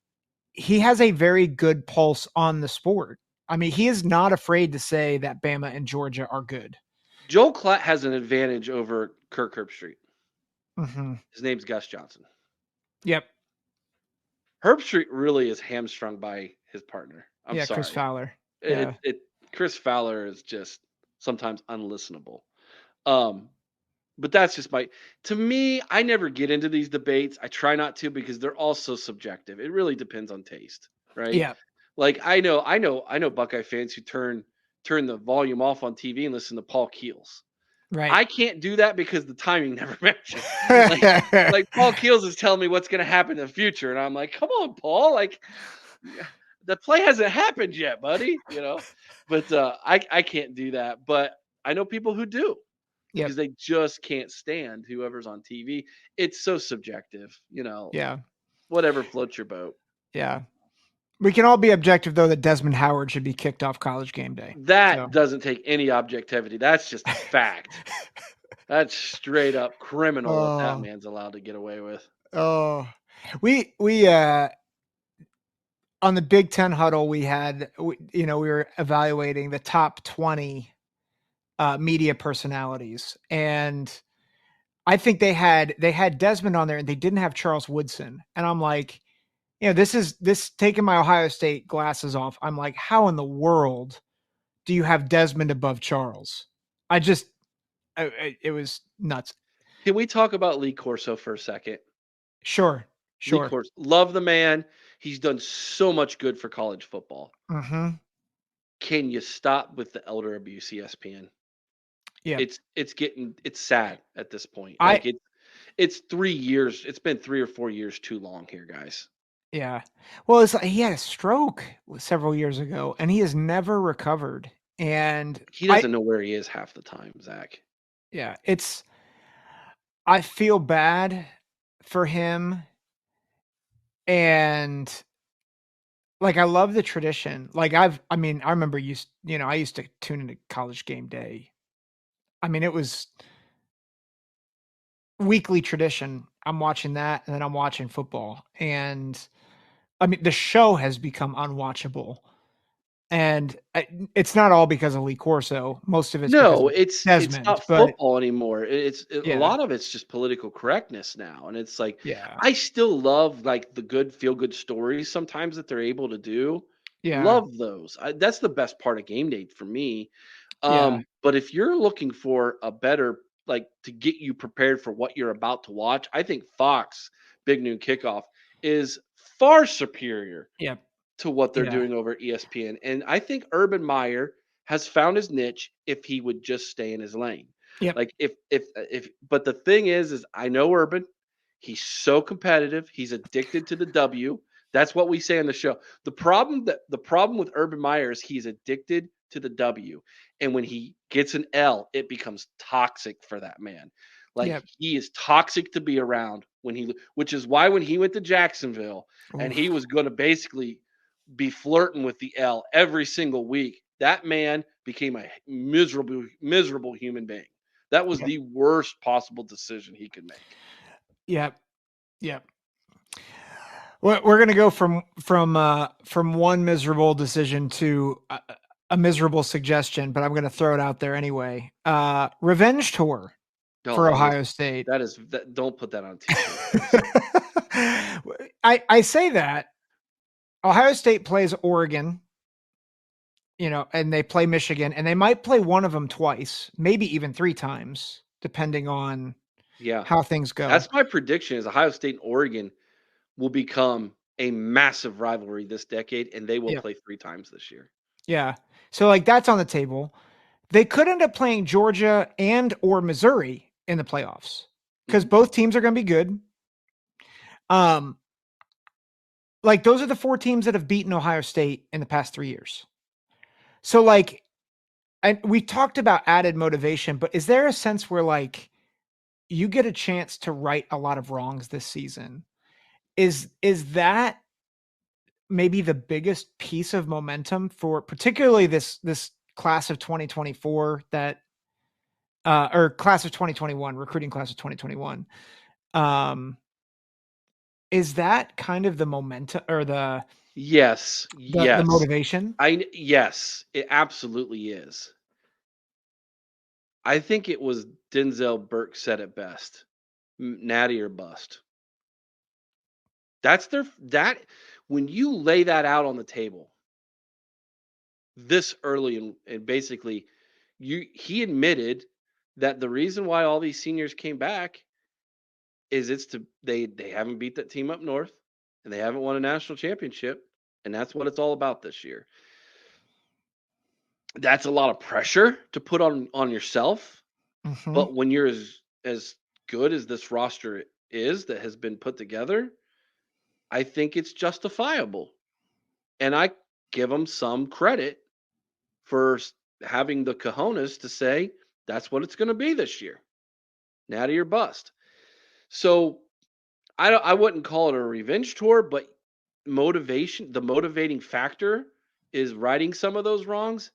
he has a very good pulse on the sport. I mean, he is not afraid to say that Bama and Georgia are good. Joel Klatt has an advantage over Kirk Herbstreit. Mm-hmm. His name's Gus Johnson. Yep. Herbstreit really is hamstrung by his partner. I'm sorry. Chris Fowler. Yeah. Chris Fowler is just sometimes unlistenable. But that's just to me, I never get into these debates. I try not to, because they're all so subjective. It really depends on taste, right? Yeah. Like, I know Buckeye fans who turn the volume off on TV and listen to Paul Keels. Right. I can't do that because the timing never matches. Like Paul Keels is telling me what's going to happen in the future, and I'm like, come on, Paul. Like, the play hasn't happened yet, buddy. But I can't do that. But I know people who do, because they just can't stand whoever's on TV. It's so subjective, Yeah. Whatever floats your boat. Yeah. We can all be objective, though, that Desmond Howard should be kicked off College game day. That doesn't take any objectivity. That's just a fact. That's straight up criminal what that man's allowed to get away with. Oh, we on the Big Ten Huddle, we were evaluating the top 20 media personalities, and I think they had Desmond on there, and they didn't have Charles Woodson, and I'm like, this taking my Ohio State glasses off, I'm like, how in the world do you have Desmond above Charles? It was nuts. Can we talk about Lee Corso for a second? Sure. Lee Corso, love the man. He's done so much good for college football. Mm-hmm. Can you stop with the elder abuse, ESPN? Yeah, it's sad at this point. It's 3 years. It's been 3 or 4 years too long here, guys. Yeah. Well, it's like he had a stroke several years ago, and he has never recovered. And he doesn't know where he is half the time, Zach. Yeah, I feel bad for him, and like, I love the tradition. Like, I remember I used to tune into College game day. I mean, it was weekly tradition. I'm watching that, and then I'm watching football. And I mean, the show has become unwatchable. And it's not all because of Lee Corso. Most of it's it's Desmond, not football anymore. A lot of it's just political correctness now, and it's like, I still love like the good feel good stories sometimes that they're able to do. Yeah, love those. That's the best part of game day for me. But if you're looking for a better, like, to get you prepared for what you're about to watch, I think Fox Big Noon Kickoff is far superior Yep. to what they're Yeah. doing over at ESPN. And I think Urban Meyer has found his niche if he would just stay in his lane. Yep. Like but the thing is I know Urban. He's so competitive. He's addicted to the W. That's what we say on the show. The problem with Urban Meyer is he's addicted to the W. And when he gets an L, it becomes toxic for that man. Like Yep. he is toxic to be around which is why when he went to Jacksonville and he Oof. was going to basically be flirting with the L every single week, that man became a miserable human being. That was Yep. the worst possible decision he could make. Yep. Yep. We're going to go from one miserable decision to a miserable suggestion, but I'm going to throw it out there anyway. Revenge tour for Ohio State. Don't put that on TV. I say that Ohio State plays Oregon, and they play Michigan, and they might play one of them twice, maybe even 3 times, depending on how things go. That's my prediction is Ohio State and Oregon will become a massive rivalry this decade, and they will play 3 times this year. Yeah. So that's on the table. They could end up playing Georgia and or Missouri in the playoffs because both teams are going to be good. Those are the 4 teams that have beaten Ohio State in the past 3 years. So and we talked about added motivation, but is there a sense where you get a chance to right a lot of wrongs this season? Is that maybe the biggest piece of momentum for particularly this class of 2024 or class of 2021, recruiting class of 2021? Is that kind of the momentum or the motivation? Yes, it absolutely is. I think it was Denzel Burke said it best. Natty or bust. When you lay that out on the table this early and basically he admitted that the reason why all these seniors came back is they haven't beat that team up north and they haven't won a national championship, and that's what it's all about this year. That's a lot of pressure to put on yourself. Mm-hmm. But when you're as good as this roster is that has been put together, I think it's justifiable. And I give them some credit for having the cojones to say that's what it's going to be this year. Natty or bust. So I wouldn't call it a revenge tour, but the motivating factor is righting some of those wrongs.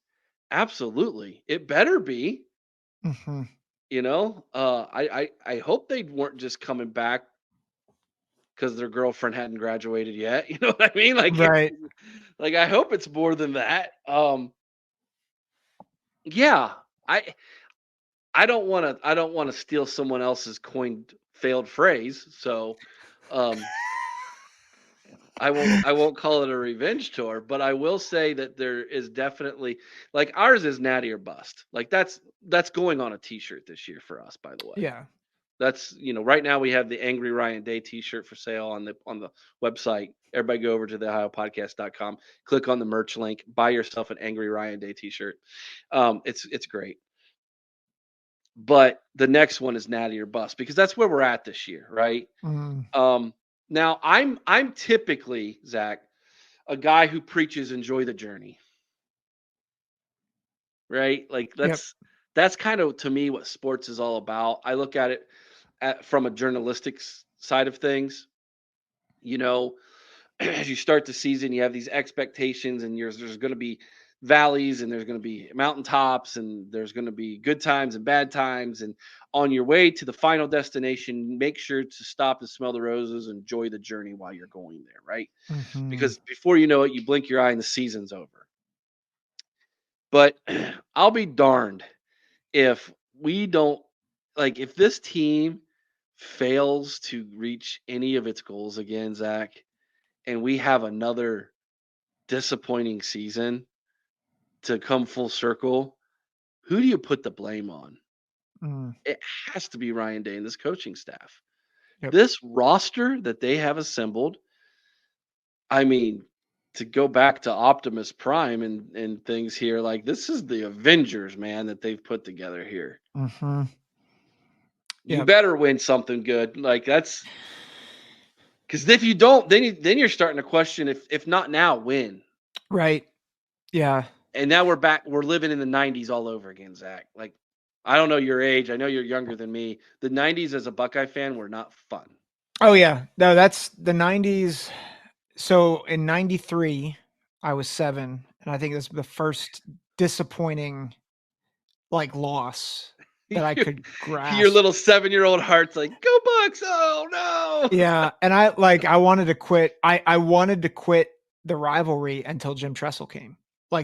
Absolutely. It better be. Mm-hmm. I hope they weren't just coming back because their girlfriend hadn't graduated yet. You know what I mean? Right. I hope it's more than that. Yeah, I don't want to steal someone else's coined failed phrase, so I won't call it a revenge tour, but I will say that there is definitely ours is natty or bust. That's going on a t-shirt this year for us, by the way. Yeah. That's right now we have the Angry Ryan Day t-shirt for sale on the website. Everybody go over to the OhioPodcast.com, click on the merch link, buy yourself an Angry Ryan Day t-shirt. It's great. But the next one is natty or bust because that's where we're at this year, right? Mm. Now I'm typically, Zach, a guy who preaches enjoy the journey. Right? That's kind of to me what sports is all about. I look at it from a journalistic side of things. As you start the season, you have these expectations and there's going to be valleys and there's going to be mountaintops and there's going to be good times and bad times. And on your way to the final destination, make sure to stop and smell the roses, enjoy the journey while you're going there, right? Mm-hmm. Because before you know it, you blink your eye and the season's over. But I'll be darned if we don't, if this team fails to reach any of its goals again, Zach, and we have another disappointing season to come full circle, who do you put the blame on? It has to be Ryan Day and this coaching staff. Yep. This roster that they have assembled I mean, to go back to Optimus Prime and things here, like this is the Avengers, man, that they've put together here. Mm-hmm. You Yeah. better win something good. Like that's because if you don't, then you're starting to question if not now, when. Right. Yeah. And now we're back. We're living in the '90s all over again, Zach. Like I don't know your age. I know you're younger than me. The '90s as a Buckeye fan were not fun. Oh yeah. No, that's the 90s. So in 93, I was 7, and I think that's the first disappointing loss that I your, could your grasp. little 7-year-old heart's like, "Go Bucks!" Oh no! Yeah, and I wanted to quit. I wanted to quit the rivalry until Jim Tressel came.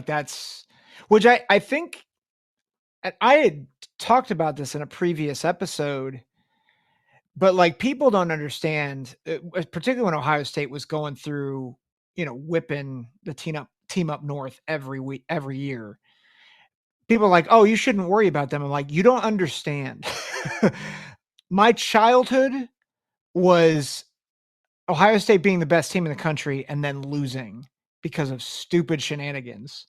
That's which I think and I had talked about this in a previous episode, but people don't understand, particularly when Ohio State was going through, whipping the team up north every week, every year. People are like, "Oh, you shouldn't worry about them." I'm like, "You don't understand." My childhood was Ohio State being the best team in the country and then losing because of stupid shenanigans.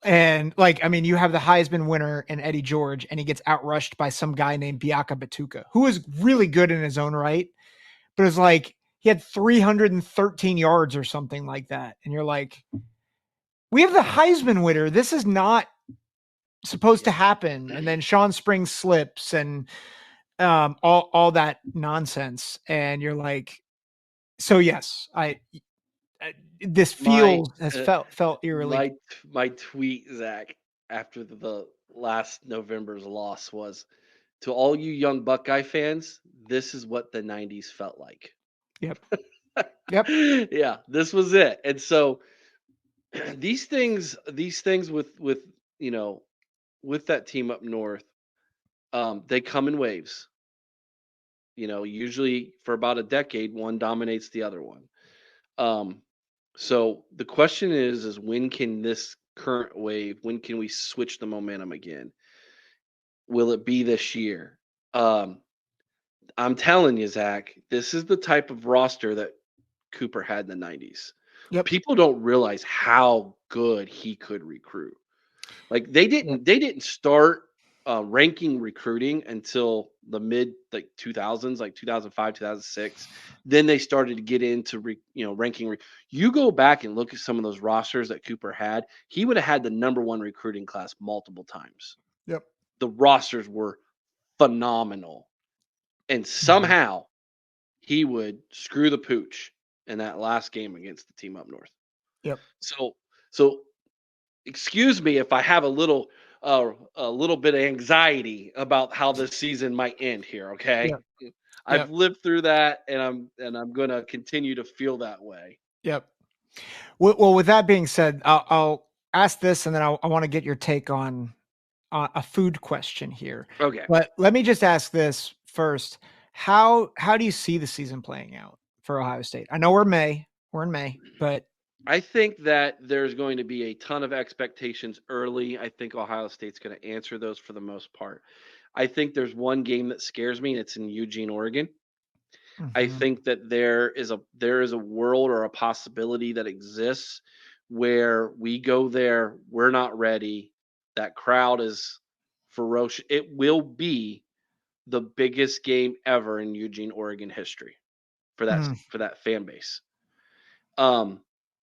And I mean, you have the Heisman winner in Eddie George, and he gets outrushed by some guy named Biaka Batuka, who was really good in his own right, but it's he had 313 yards or something like that. And you're like, we have the Heisman winner. This is not supposed to happen. And then Sean Springs slips and all that nonsense. And you're like, so yes, this My has uh, felt eerily. my tweet, Zach, after the last November's loss was to all you young Buckeye fans, this is what the '90s felt like. Yep. Yep. Yeah, this was it. And so these things with with that team up north, they come in waves. Usually for about a decade, one dominates the other one. Um, so the question is when can this current wave, when can we switch the momentum again? Will it be this year? Um, I'm telling you, Zach, this is the type of roster that Cooper had in the '90s. Yep. People don't realize how good he could recruit. Like Yep. they didn't start ranking recruiting until the mid 2000s, like 2005, 2006. Then they started to get into ranking. You go back and look at some of those rosters that Cooper had. He would have had the number one recruiting class multiple times. Yep. The rosters were phenomenal, and Mhm. somehow he would screw the pooch in that last game against the team up north. Yep. So excuse me if I have a little bit of anxiety about how this season might end here, okay? Yep. I've Yep. lived through that and I'm going to continue to feel that way. Yep. Well, with that being said, I'll ask this, and then I want to get your take on a food question here. Okay. But let me just ask this first: how do you see the season playing out for Ohio State? I know we're in May, but I think that there's going to be a ton of expectations early. I think Ohio State's going to answer those for the most part. I think there's one game that scares me and it's in Eugene, Oregon. I Mhm. think that there is a world or a possibility that exists where we go there, we're not ready. That crowd is ferocious. It will be the biggest game ever in Eugene, Oregon history Mm. for that fan base. Um,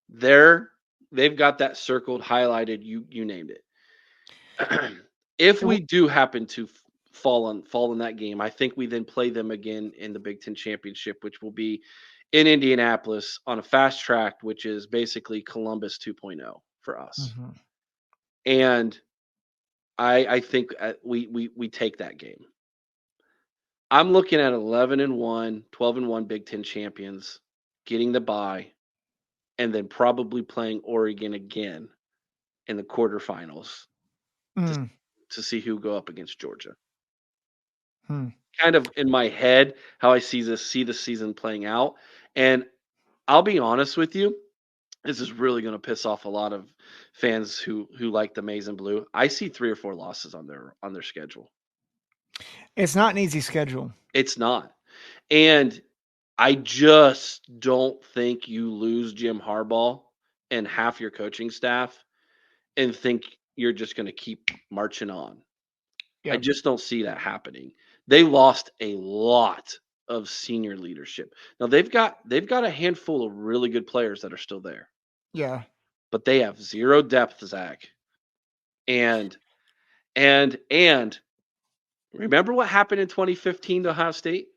they're they've got that circled, highlighted. You named it. If we do happen to fall in that game, I think we then play them again in the Big Ten Championship, which will be in Indianapolis on a fast track, which is basically Columbus 2.0 for us. Mhm. And I think we take that game. I'm looking at 11-1, 12-1 Big Ten champions, getting the bye, and then probably playing Oregon again in the quarterfinals to Mm. to see who go up against Georgia. Hmm. Kind of in my head how I see the season playing out. And I'll be honest with you, this is really going to piss off a lot of fans who like the maize and blue. I see 3 or 4 losses on their schedule. It's not an easy schedule. It's not. And I just don't think you lose Jim Harbaugh and half your coaching staff and think you're just going to keep marching on. I Yep. just don't see that happening. They lost a lot of senior leadership. Now they've got a handful of really good players that are still there, Yeah. but they have zero depth, Zach. And remember what happened in 2015 to Ohio State?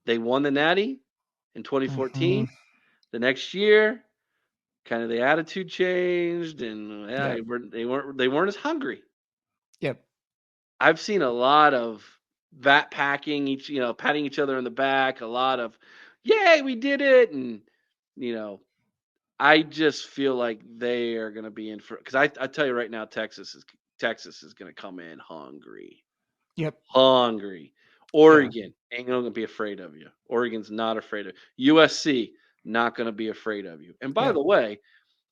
They won the Natty in 2014. Mhm. The next year, kind of the attitude changed, and Yep. they weren't as hungry. Yep. I've seen a lot of patting each other in the back, a lot of, yay, we did it. And, you know, I just feel like they are going to be in for, because I tell you right now, Texas is going to come in hungry. Yep. Hungry. Oregon ain't going to be afraid of you. Oregon's not afraid of USC, not going to be afraid of you. And by Yep. the way,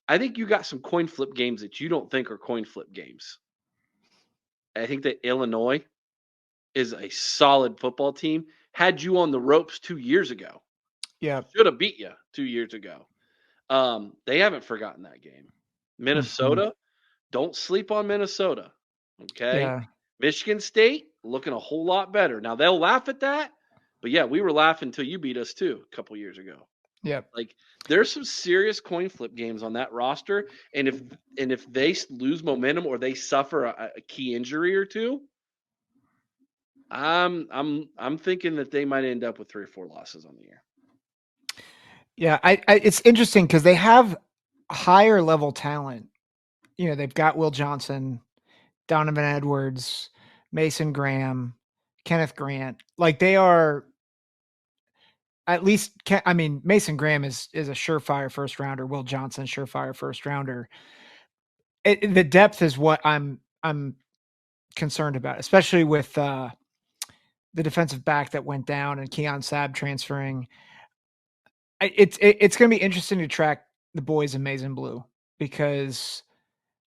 I think you got some coin flip games that you don't think are coin flip games. I think that Illinois is a solid football team. Had you on the ropes 2 years ago. Yep. Should have beat you 2 years ago. They haven't forgotten that game. Mhm. Minnesota, don't sleep on Minnesota. Okay? Yeah. Michigan State looking a whole lot better. Now they'll laugh at that, but yeah, we were laughing until you beat us too a couple years ago. Yep. Like there's some serious coin flip games on that roster, and if they lose momentum or they suffer a key injury or two, I'm thinking that they might end up with 3 or 4 losses on the year. Yeah. It's interesting because they have higher level talent. You know, they've got Will Johnson, Donovan Edwards, Mason Graham, Kenneth Grant. Like they are at least. I mean, Mason Graham is a surefire first rounder. Will Johnson, surefire first rounder. The depth is what I'm concerned about, especially with the defensive back that went down and Keon Sabb transferring. It's going to be interesting to track the boys in Maize and Blue because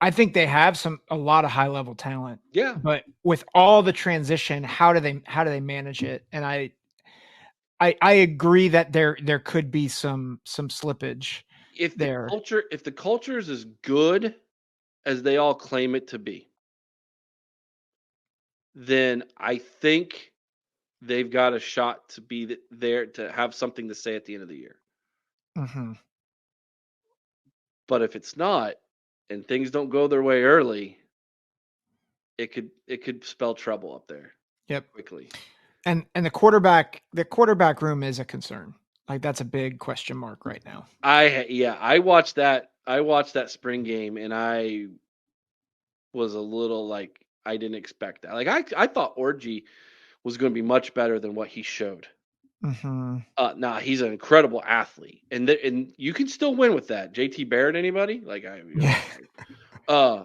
I think they have a lot of high level talent. Yeah. But with all the transition, how do they manage it? And I agree that there could be some slippage If there. the culture is as good as they all claim it to be, then I think they've got a shot to be there to have something to say at the end of the year. Mhm. But if it's not, and things don't go their way early, it could spell trouble up there Yep. quickly. And the quarterback room is a concern. Like that's a big question mark right now. I watched that spring game and I was a little like I didn't expect that. Like I thought Orgy was going to be much better than what he showed. Mhm. Nah, he's an incredible athlete, and you can still win with that. JT Barrett, anybody? Like Yeah.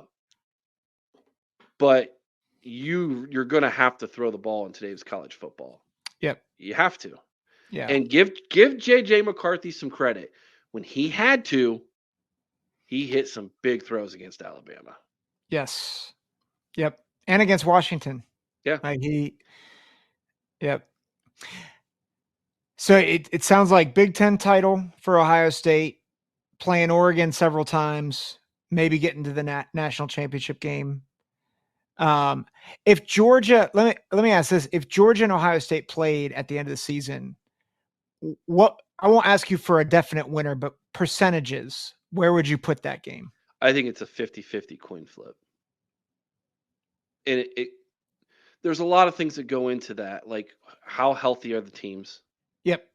But you're going to have to throw the ball in today's college football. Yep. You have to, Yeah. and give JJ McCarthy some credit. When he had to, he hit some big throws against Alabama. Yes. Yep. And against Washington. Yeah. Like yep. So it sounds like Big Ten title for Ohio State, playing Oregon several times, maybe getting to the national championship game. If Georgia, let me ask this: if Georgia and Ohio State played at the end of the season, what I won't ask you for a definite winner, but percentages, where would you put that game? I think it's a 50-50 coin flip. And there's a lot of things that go into that, like how healthy are the teams? Yep.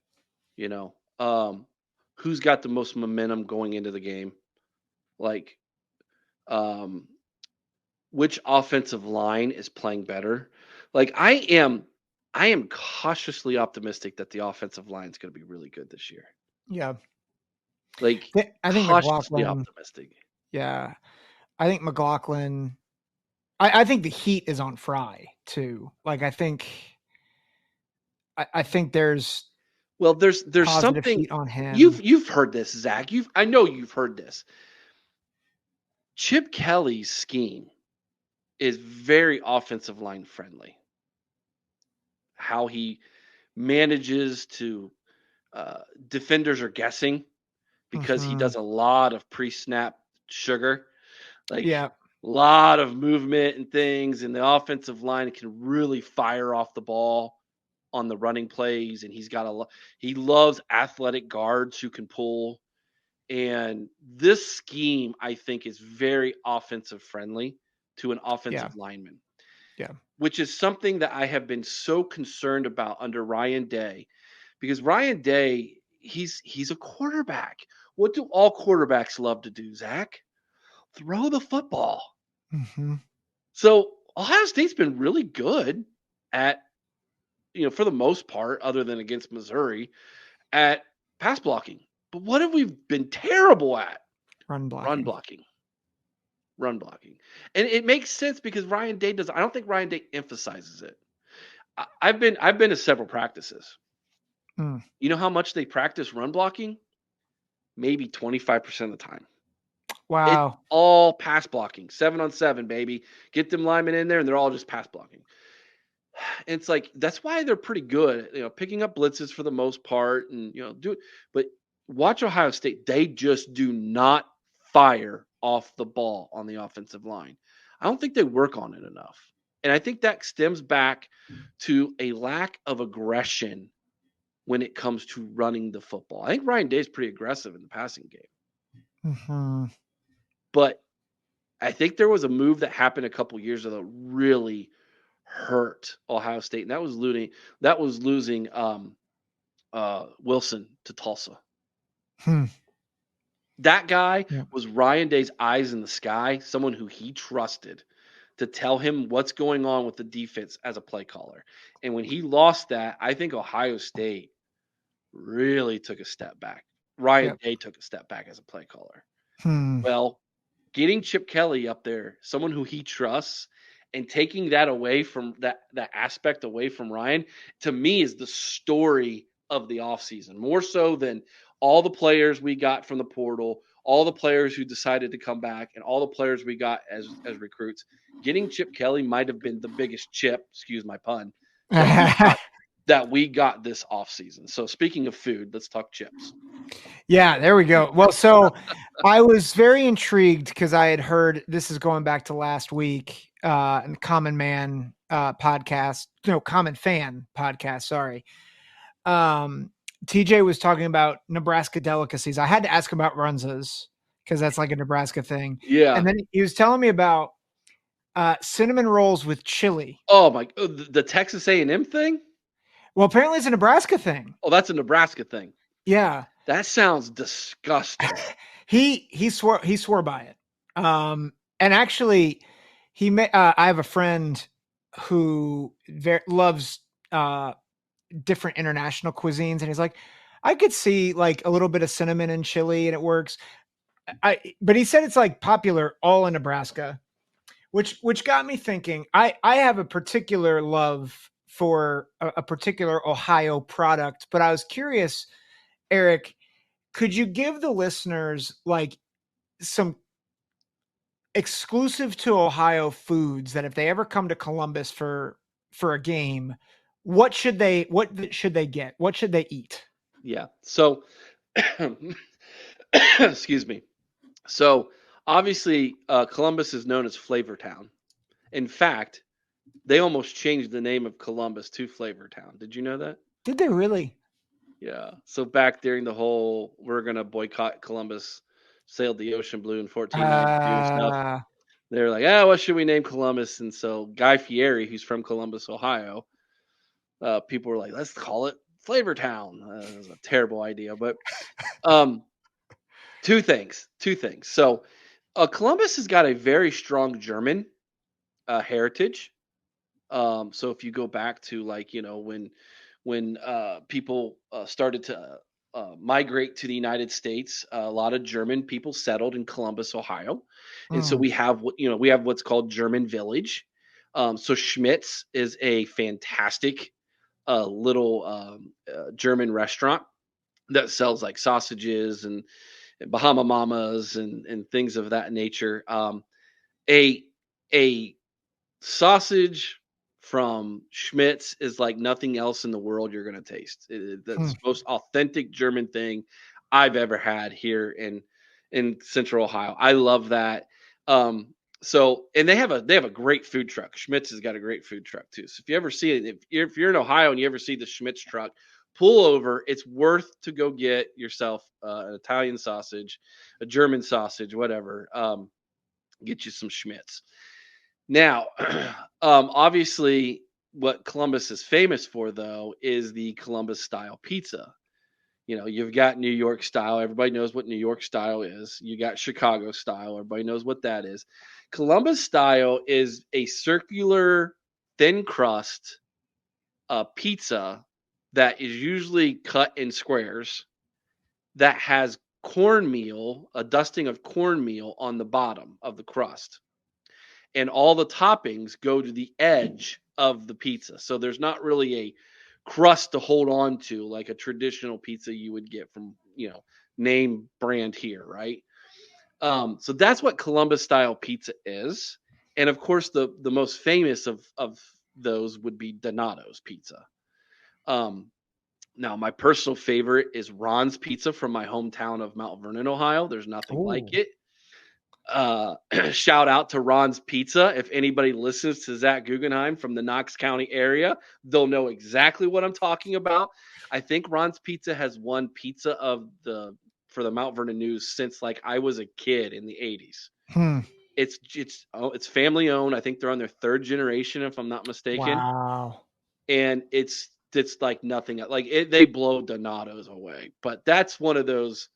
You know, who's got the most momentum going into the game? Like, which offensive line is playing better? Like, I am cautiously optimistic that the offensive line is going to be really good this year. Yeah. Like, I think cautiously McLaughlin. optimistic. Yeah. I think McLaughlin. I think the heat is on Fry too. Like I think there's Well, there's positive something heat on him. you've heard this, Zach. I know you've heard this. Chip Kelly's scheme is very offensive line friendly. How he manages to defenders are guessing because he does a lot of pre-snap sugar, like Yeah. a lot of movement and things, and the offensive line can really fire off the ball on the running plays, and he loves athletic guards who can pull. And this scheme, I think, is very offensive friendly to an offensive lineman. Yeah. Which is something that I have been so concerned about under Ryan Day, because Ryan Day, he's a quarterback. What do all quarterbacks love to do, Zach? Throw the football. Mm-hmm. So Ohio State's been really good at, for the most part, other than against Missouri, at pass blocking. But what have we been terrible at? Run blocking. Run blocking. And it makes sense because Ryan Day I don't think Ryan Day emphasizes it. I've been to several practices. Mm. You know how much they practice run blocking? Maybe 25% of the time. Wow. It's all pass blocking. 7-on-7, baby. Get them linemen in there and they're all just pass blocking. And it's like, that's why they're pretty good, picking up blitzes for the most part and, but watch Ohio State. They just do not fire off the ball on the offensive line. I don't think they work on it enough. And I think that stems back to a lack of aggression when it comes to running the football. I think Ryan Day is pretty aggressive in the passing game. Mm-hmm. But I think there was a move that happened a couple years ago that really hurt Ohio State, and that was losing Wilson to Tulsa. That guy was Ryan Day's eyes in the sky, someone who he trusted to tell him what's going on with the defense as a play caller. And when he lost that, I think Ohio State really took a step back. Ryan Day took a step back as a play caller. Well, getting Chip Kelly up there, someone who he trusts, and taking that away from that aspect away from Ryan, to me, is the story of the offseason, more so than all the players we got from the portal, all the players who decided to come back, and all the players we got as recruits. Getting Chip Kelly might have been the biggest chip, excuse my pun, that we got this offseason. So speaking of food, let's talk chips. Yeah, there we go. Well, so I was very intrigued because I had heard, this is going back to last week, in the Common Man podcast, Common Fan podcast, sorry. TJ was talking about Nebraska delicacies. I had to ask him about runzas because that's like a Nebraska thing. Yeah. And then he was telling me about cinnamon rolls with chili. Oh my, the Texas A&M thing? Well, apparently it's a Nebraska thing. Oh, that's a Nebraska thing. Yeah. That sounds disgusting. He swore by it. And actually I have a friend who loves different international cuisines, and he's like, I could see like a little bit of cinnamon and chili and it works. But he said it's like popular all in Nebraska, which got me thinking. I have a particular love for a particular Ohio product, but I was curious, Eric, could you give the listeners like some exclusive to Ohio foods that if they ever come to Columbus for a game, what should they get? What should they eat? Yeah. So, excuse me. So obviously Columbus is known as Flavor Town. In fact, they almost changed the name of Columbus to Flavor Town. Did you know that? Did they really? Yeah. So back during the whole, we're going to boycott Columbus, sailed the ocean blue in 1492 stuff. They're like, what should we name Columbus? And so Guy Fieri, who's from Columbus, Ohio, people were like, let's call it Flavor Town. It was a terrible idea, but two things. So Columbus has got a very strong German heritage. So if you go back to when people started to migrate to the United States, a lot of German people settled in Columbus, Ohio. And so we have what's called German Village. So Schmidt's is a fantastic little German restaurant that sells like sausages and Bahama Mamas and things of that nature. A sausage from Schmitz is like nothing else in the world you're going to taste. That's the most authentic German thing I've ever had here in Central Ohio. I love that. So, and they have a great food truck. Schmitz has got a great food truck too. So if you ever see it, if you're in Ohio and you ever see the Schmitz truck, pull over. It's worth to go get yourself an Italian sausage, a German sausage, whatever. Get you some Schmitz. Now, obviously, what Columbus is famous for, though, is the Columbus style pizza. You've got New York style. Everybody knows what New York style is. You got Chicago style. Everybody knows what that is. Columbus style is a circular, thin crust pizza that is usually cut in squares that has cornmeal, a dusting of cornmeal on the bottom of the crust. And all the toppings go to the edge of the pizza. So there's not really a crust to hold on to like a traditional pizza you would get from, name brand here, right? So that's what Columbus style pizza is. And of course, the most famous of those would be Donato's pizza. Now, my personal favorite is Ron's Pizza from my hometown of Mount Vernon, Ohio. There's nothing like it. Shout out to Ron's Pizza. If anybody listens to Zach Guggenheim from the Knox County area, they'll know exactly what I'm talking about. I think Ron's Pizza has won pizza for the Mount Vernon News since like I was a kid in the 80s. It's family owned. I think they're on their third generation, if I'm not mistaken. Wow. And it's like nothing like it. They blow Donato's away, but that's one of those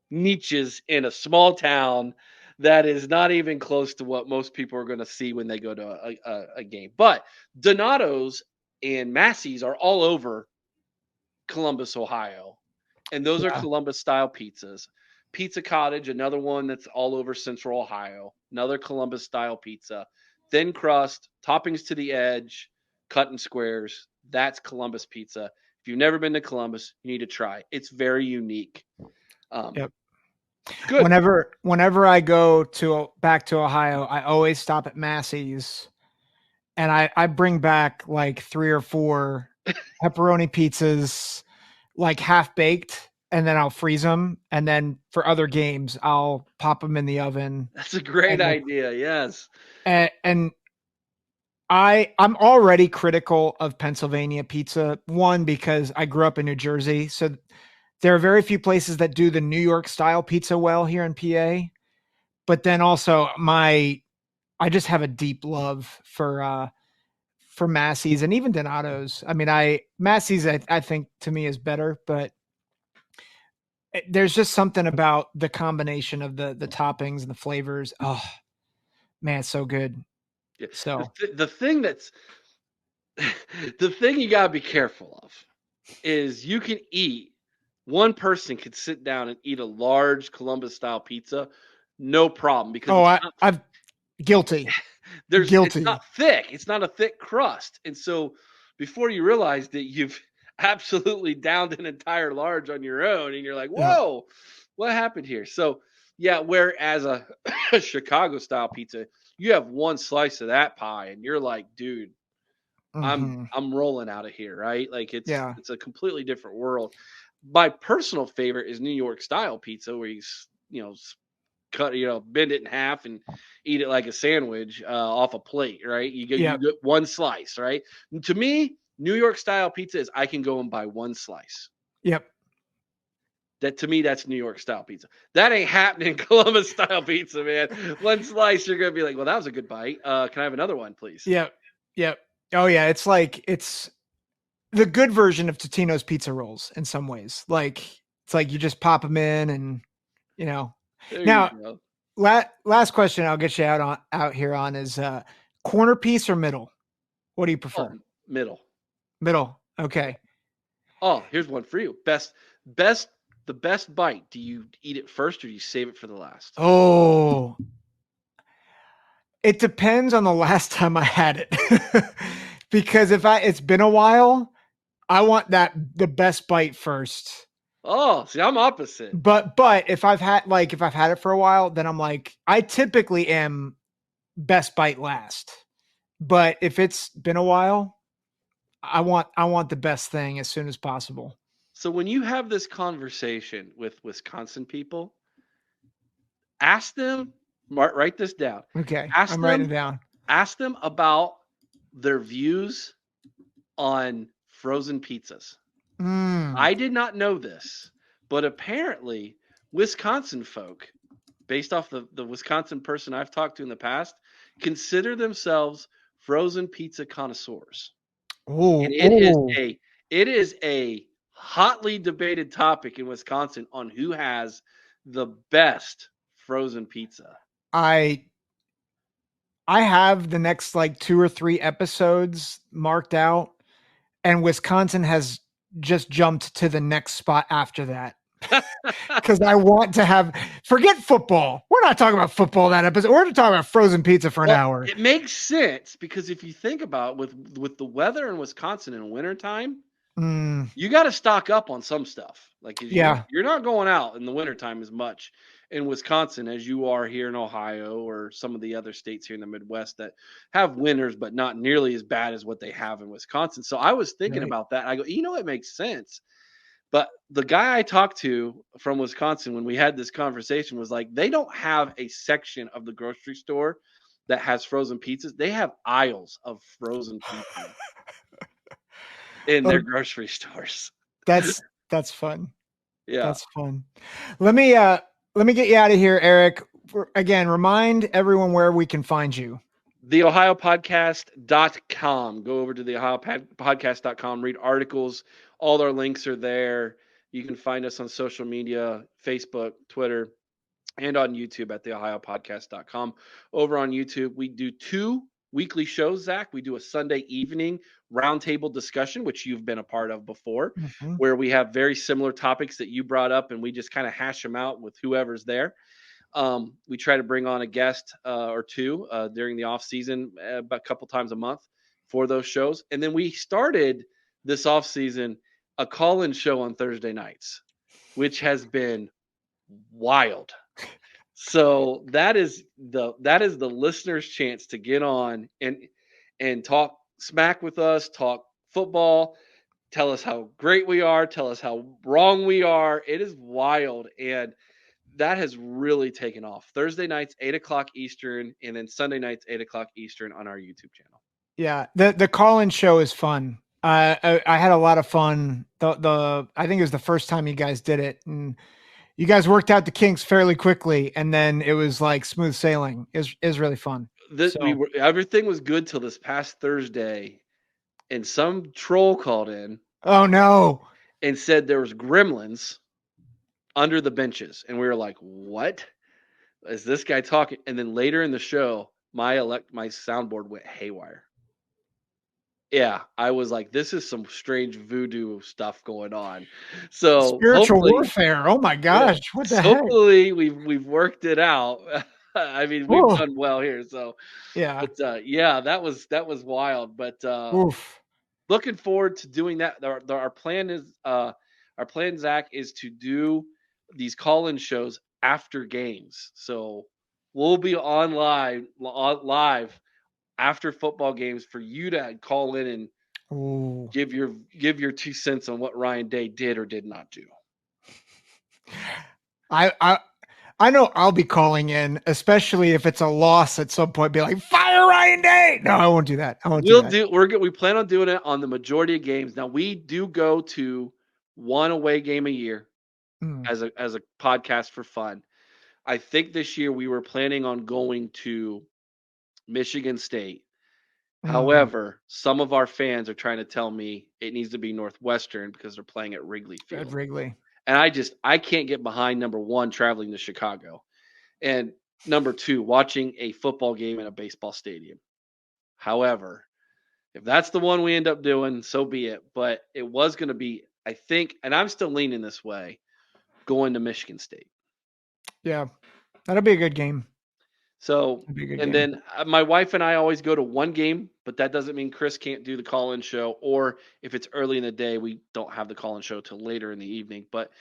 niches in a small town that is not even close to what most people are going to see when they go to a game. But Donato's and Massey's are all over Columbus, Ohio. And those are Columbus style pizzas. Pizza Cottage, another one that's all over Central Ohio, another Columbus style pizza, thin crust, toppings to the edge, cut in squares. That's Columbus pizza. If you've never been to Columbus, you need to try. It's very unique. Yep. Good. Whenever I go back to Ohio, I always stop at Massey's, and I bring back like 3 or 4 pepperoni pizzas, like half baked, and then I'll freeze them, and then for other games I'll pop them in the oven. That's a great idea. Yes. And I'm already critical of Pennsylvania pizza. One, because I grew up in New Jersey, so there are very few places that do the New York style pizza well here in PA. But then also I just have a deep love for Massey's and even Donato's. I mean, Massey's I think to me is better, but there's just something about the combination of the toppings and the flavors. Oh man, it's so good. Yeah. So the thing you gotta be careful of is one person could sit down and eat a large Columbus style pizza, no problem. Because I'm guilty. It's not thick. It's not a thick crust. And so before you realize that you've absolutely downed an entire large on your own and you're like, whoa, what happened here? So yeah, whereas a Chicago style pizza, you have one slice of that pie and you're like, dude, I'm rolling out of here, right? Like it's a completely different world. My personal favorite is New York style pizza, where you cut, bend it in half and eat it like a sandwich off a plate, right? You get one slice, right? And to me, New York style pizza is I can go and buy one slice. Yep. To me, that's New York style pizza. That ain't happening Columbus style pizza, man. One slice, you're gonna be like, well, that was a good bite. Can I have another one, please? Yep. Oh yeah, it's the good version of Totino's pizza rolls in some ways. Like it's like you just pop them in, and Now, last question I'll get you out here on is corner piece or middle. What do you prefer? Oh, middle. Middle. Okay. Oh, here's one for you. The best bite. Do you eat it first or do you save it for the last? Oh, it depends on the last time I had it. Because it's been a while, I want the best bite first. Oh, see, I'm opposite. But if I've had it for a while, then I'm like, I typically am best bite last. but if it's been a while, I want the best thing as soon as possible. So when you have this conversation with Wisconsin people, ask them, write this down. Okay, Ask I'm writing them, it down. ask them about their views on frozen pizzas. Mm. I did not know this, but apparently Wisconsin folk, based off the Wisconsin person I've talked to in the past, consider themselves frozen pizza connoisseurs. Oh, And oh. it is a hotly debated topic in Wisconsin on who has the best frozen pizza. I have the next like 2 or 3 episodes marked out, and Wisconsin has just jumped to the next spot after that. Because I want to have forget football. We're not talking about football that episode. We're talking about frozen pizza for an hour. It makes sense because if you think about it, with the weather in Wisconsin in wintertime, you got to stock up on some stuff. Like Yeah. you're not going out in the wintertime as much in Wisconsin as you are here in Ohio or some of the other states here in the Midwest that have winters, but not nearly as bad as what they have in Wisconsin. So I was thinking Right. about that. I go, it makes sense. But the guy I talked to from Wisconsin when we had this conversation was like, they don't have a section of the grocery store that has frozen pizzas. They have aisles of frozen pizza in their grocery stores. That's fun. Yeah. That's fun. Let me get you out of here, Eric. Again, remind everyone where we can find you. TheOhioPodcast.com. Go over to TheOhioPodcast.com, read articles. All our links are there. You can find us on social media, Facebook, Twitter, and on YouTube at TheOhioPodcast.com. Over on YouTube, we do 2 weekly shows, Zach. We do a Sunday evening roundtable discussion, which you've been a part of before, where we have very similar topics that you brought up, and we just kind of hash them out with whoever's there. We try to bring on a guest or 2 during the off season, about a couple times a month for those shows. And then we started this off season a call-in show on Thursday nights, which has been wild. So that is the listener's chance to get on and talk smack with us, talk football, tell us how great we are, tell us how wrong we are. It is wild, and that has really taken off. Thursday nights, 8:00 Eastern, and then Sunday nights, 8:00 Eastern on our YouTube channel. Yeah, the call-in show is fun. I had a lot of fun. I think it was the first time you guys did it, and you guys worked out the kinks fairly quickly, and then it was like smooth sailing. Is really fun. Everything was good till this past Thursday, and some troll called in. Oh no! And said there was gremlins under the benches, and we were like, "What is this guy talking?" And then later in the show, my soundboard went haywire. Yeah, I was like, "This is some strange voodoo stuff going on." So spiritual warfare. Oh my gosh! What the heck? Hopefully, we've worked it out. I mean, we've done well here. So yeah, but that was wild. But looking forward to doing that. Our plan, Zach, is to do these call-in shows after games. So we'll be on live after football games for you to call in and give your 2 cents on what Ryan Day did or did not do. I know I'll be calling in, especially if it's a loss at some point. Be like, fire Ryan Day. No, I won't do that. We plan on doing it on the majority of games. Now we do go to 1 away game a year as a podcast for fun. I think this year we were planning on going to Michigan State. However, some of our fans are trying to tell me it needs to be Northwestern because they're playing at Wrigley Field. At Wrigley. And I can't get behind, number 1, traveling to Chicago, and number 2, watching a football game in a baseball stadium. However, if that's the one we end up doing, so be it. But it was going to be, I think, and I'm still leaning this way, going to Michigan State. Yeah, that'll be a good game. So, and then my wife and I always go to one game, but that doesn't mean Chris can't do the call-in show. Or if it's early in the day, we don't have the call-in show till later in the evening. But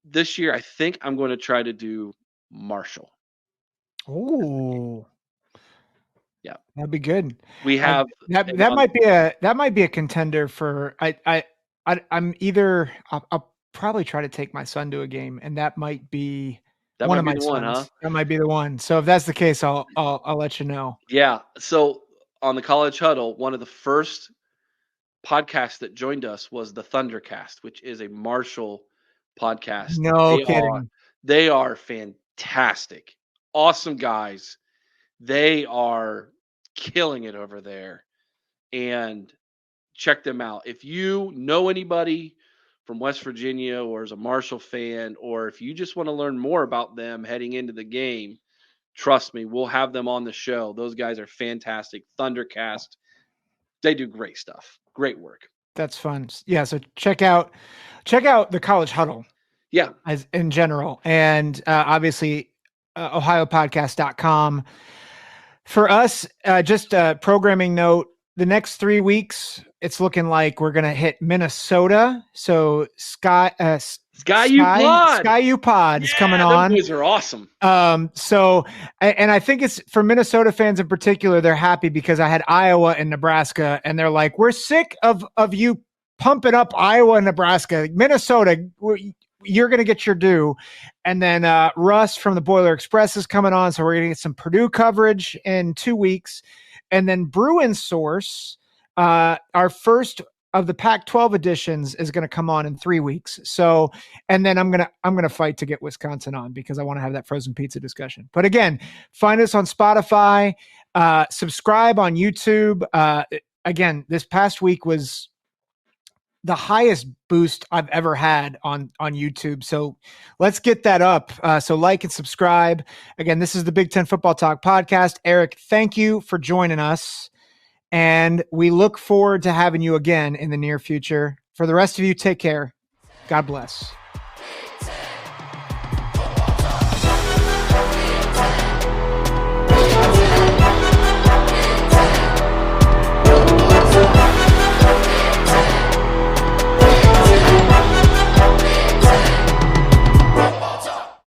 this year, I think I'm going to try to do Marshall. Oh, Yeah, That'd be good. we have That might be a contender for I'm either I'll probably try to take my son to a game, and that might be that one might of be my the one, sons. huh? That might be the one. So if that's the case, I'll let you know. Yeah. So on the College Huddle, one of the first podcasts that joined us was the Thundercast, which is a Marshall podcast. No kidding. They are fantastic, awesome guys. They are killing it over there, and check them out. If you know anybody from West Virginia or is a Marshall fan, or if you just want to learn more about them heading into the game, trust me, we'll have them on the show. Those guys are fantastic. Thundercast, they do great stuff. Great work. That's fun. Yeah, so check out the College Huddle. Yeah. As in general, and obviously ohiopodcast.com. For us, just a programming note, the next 3 weeks, it's looking like we're going to hit Minnesota. So Sky U Pod is coming on. Those are awesome. So, and I think it's for Minnesota fans in particular, they're happy because I had Iowa and Nebraska, and they're like, we're sick of you pumping up Iowa and Nebraska. Minnesota, you're going to get your due. And then Russ from the Boiler Express is coming on. So we're going to get some Purdue coverage in 2 weeks. And then Bruin Source, our first of the Pac-12 editions, is going to come on in 3 weeks. So, and then I'm going to fight to get Wisconsin on because I want to have that frozen pizza discussion. But again, find us on Spotify, subscribe on YouTube. Again, this past week was the highest boost I've ever had on YouTube. So let's get that up. So like and subscribe. Again, this is the Big Ten Football Talk podcast. Eric, thank you for joining us. And we look forward to having you again in the near future. For the rest of you, take care. God bless.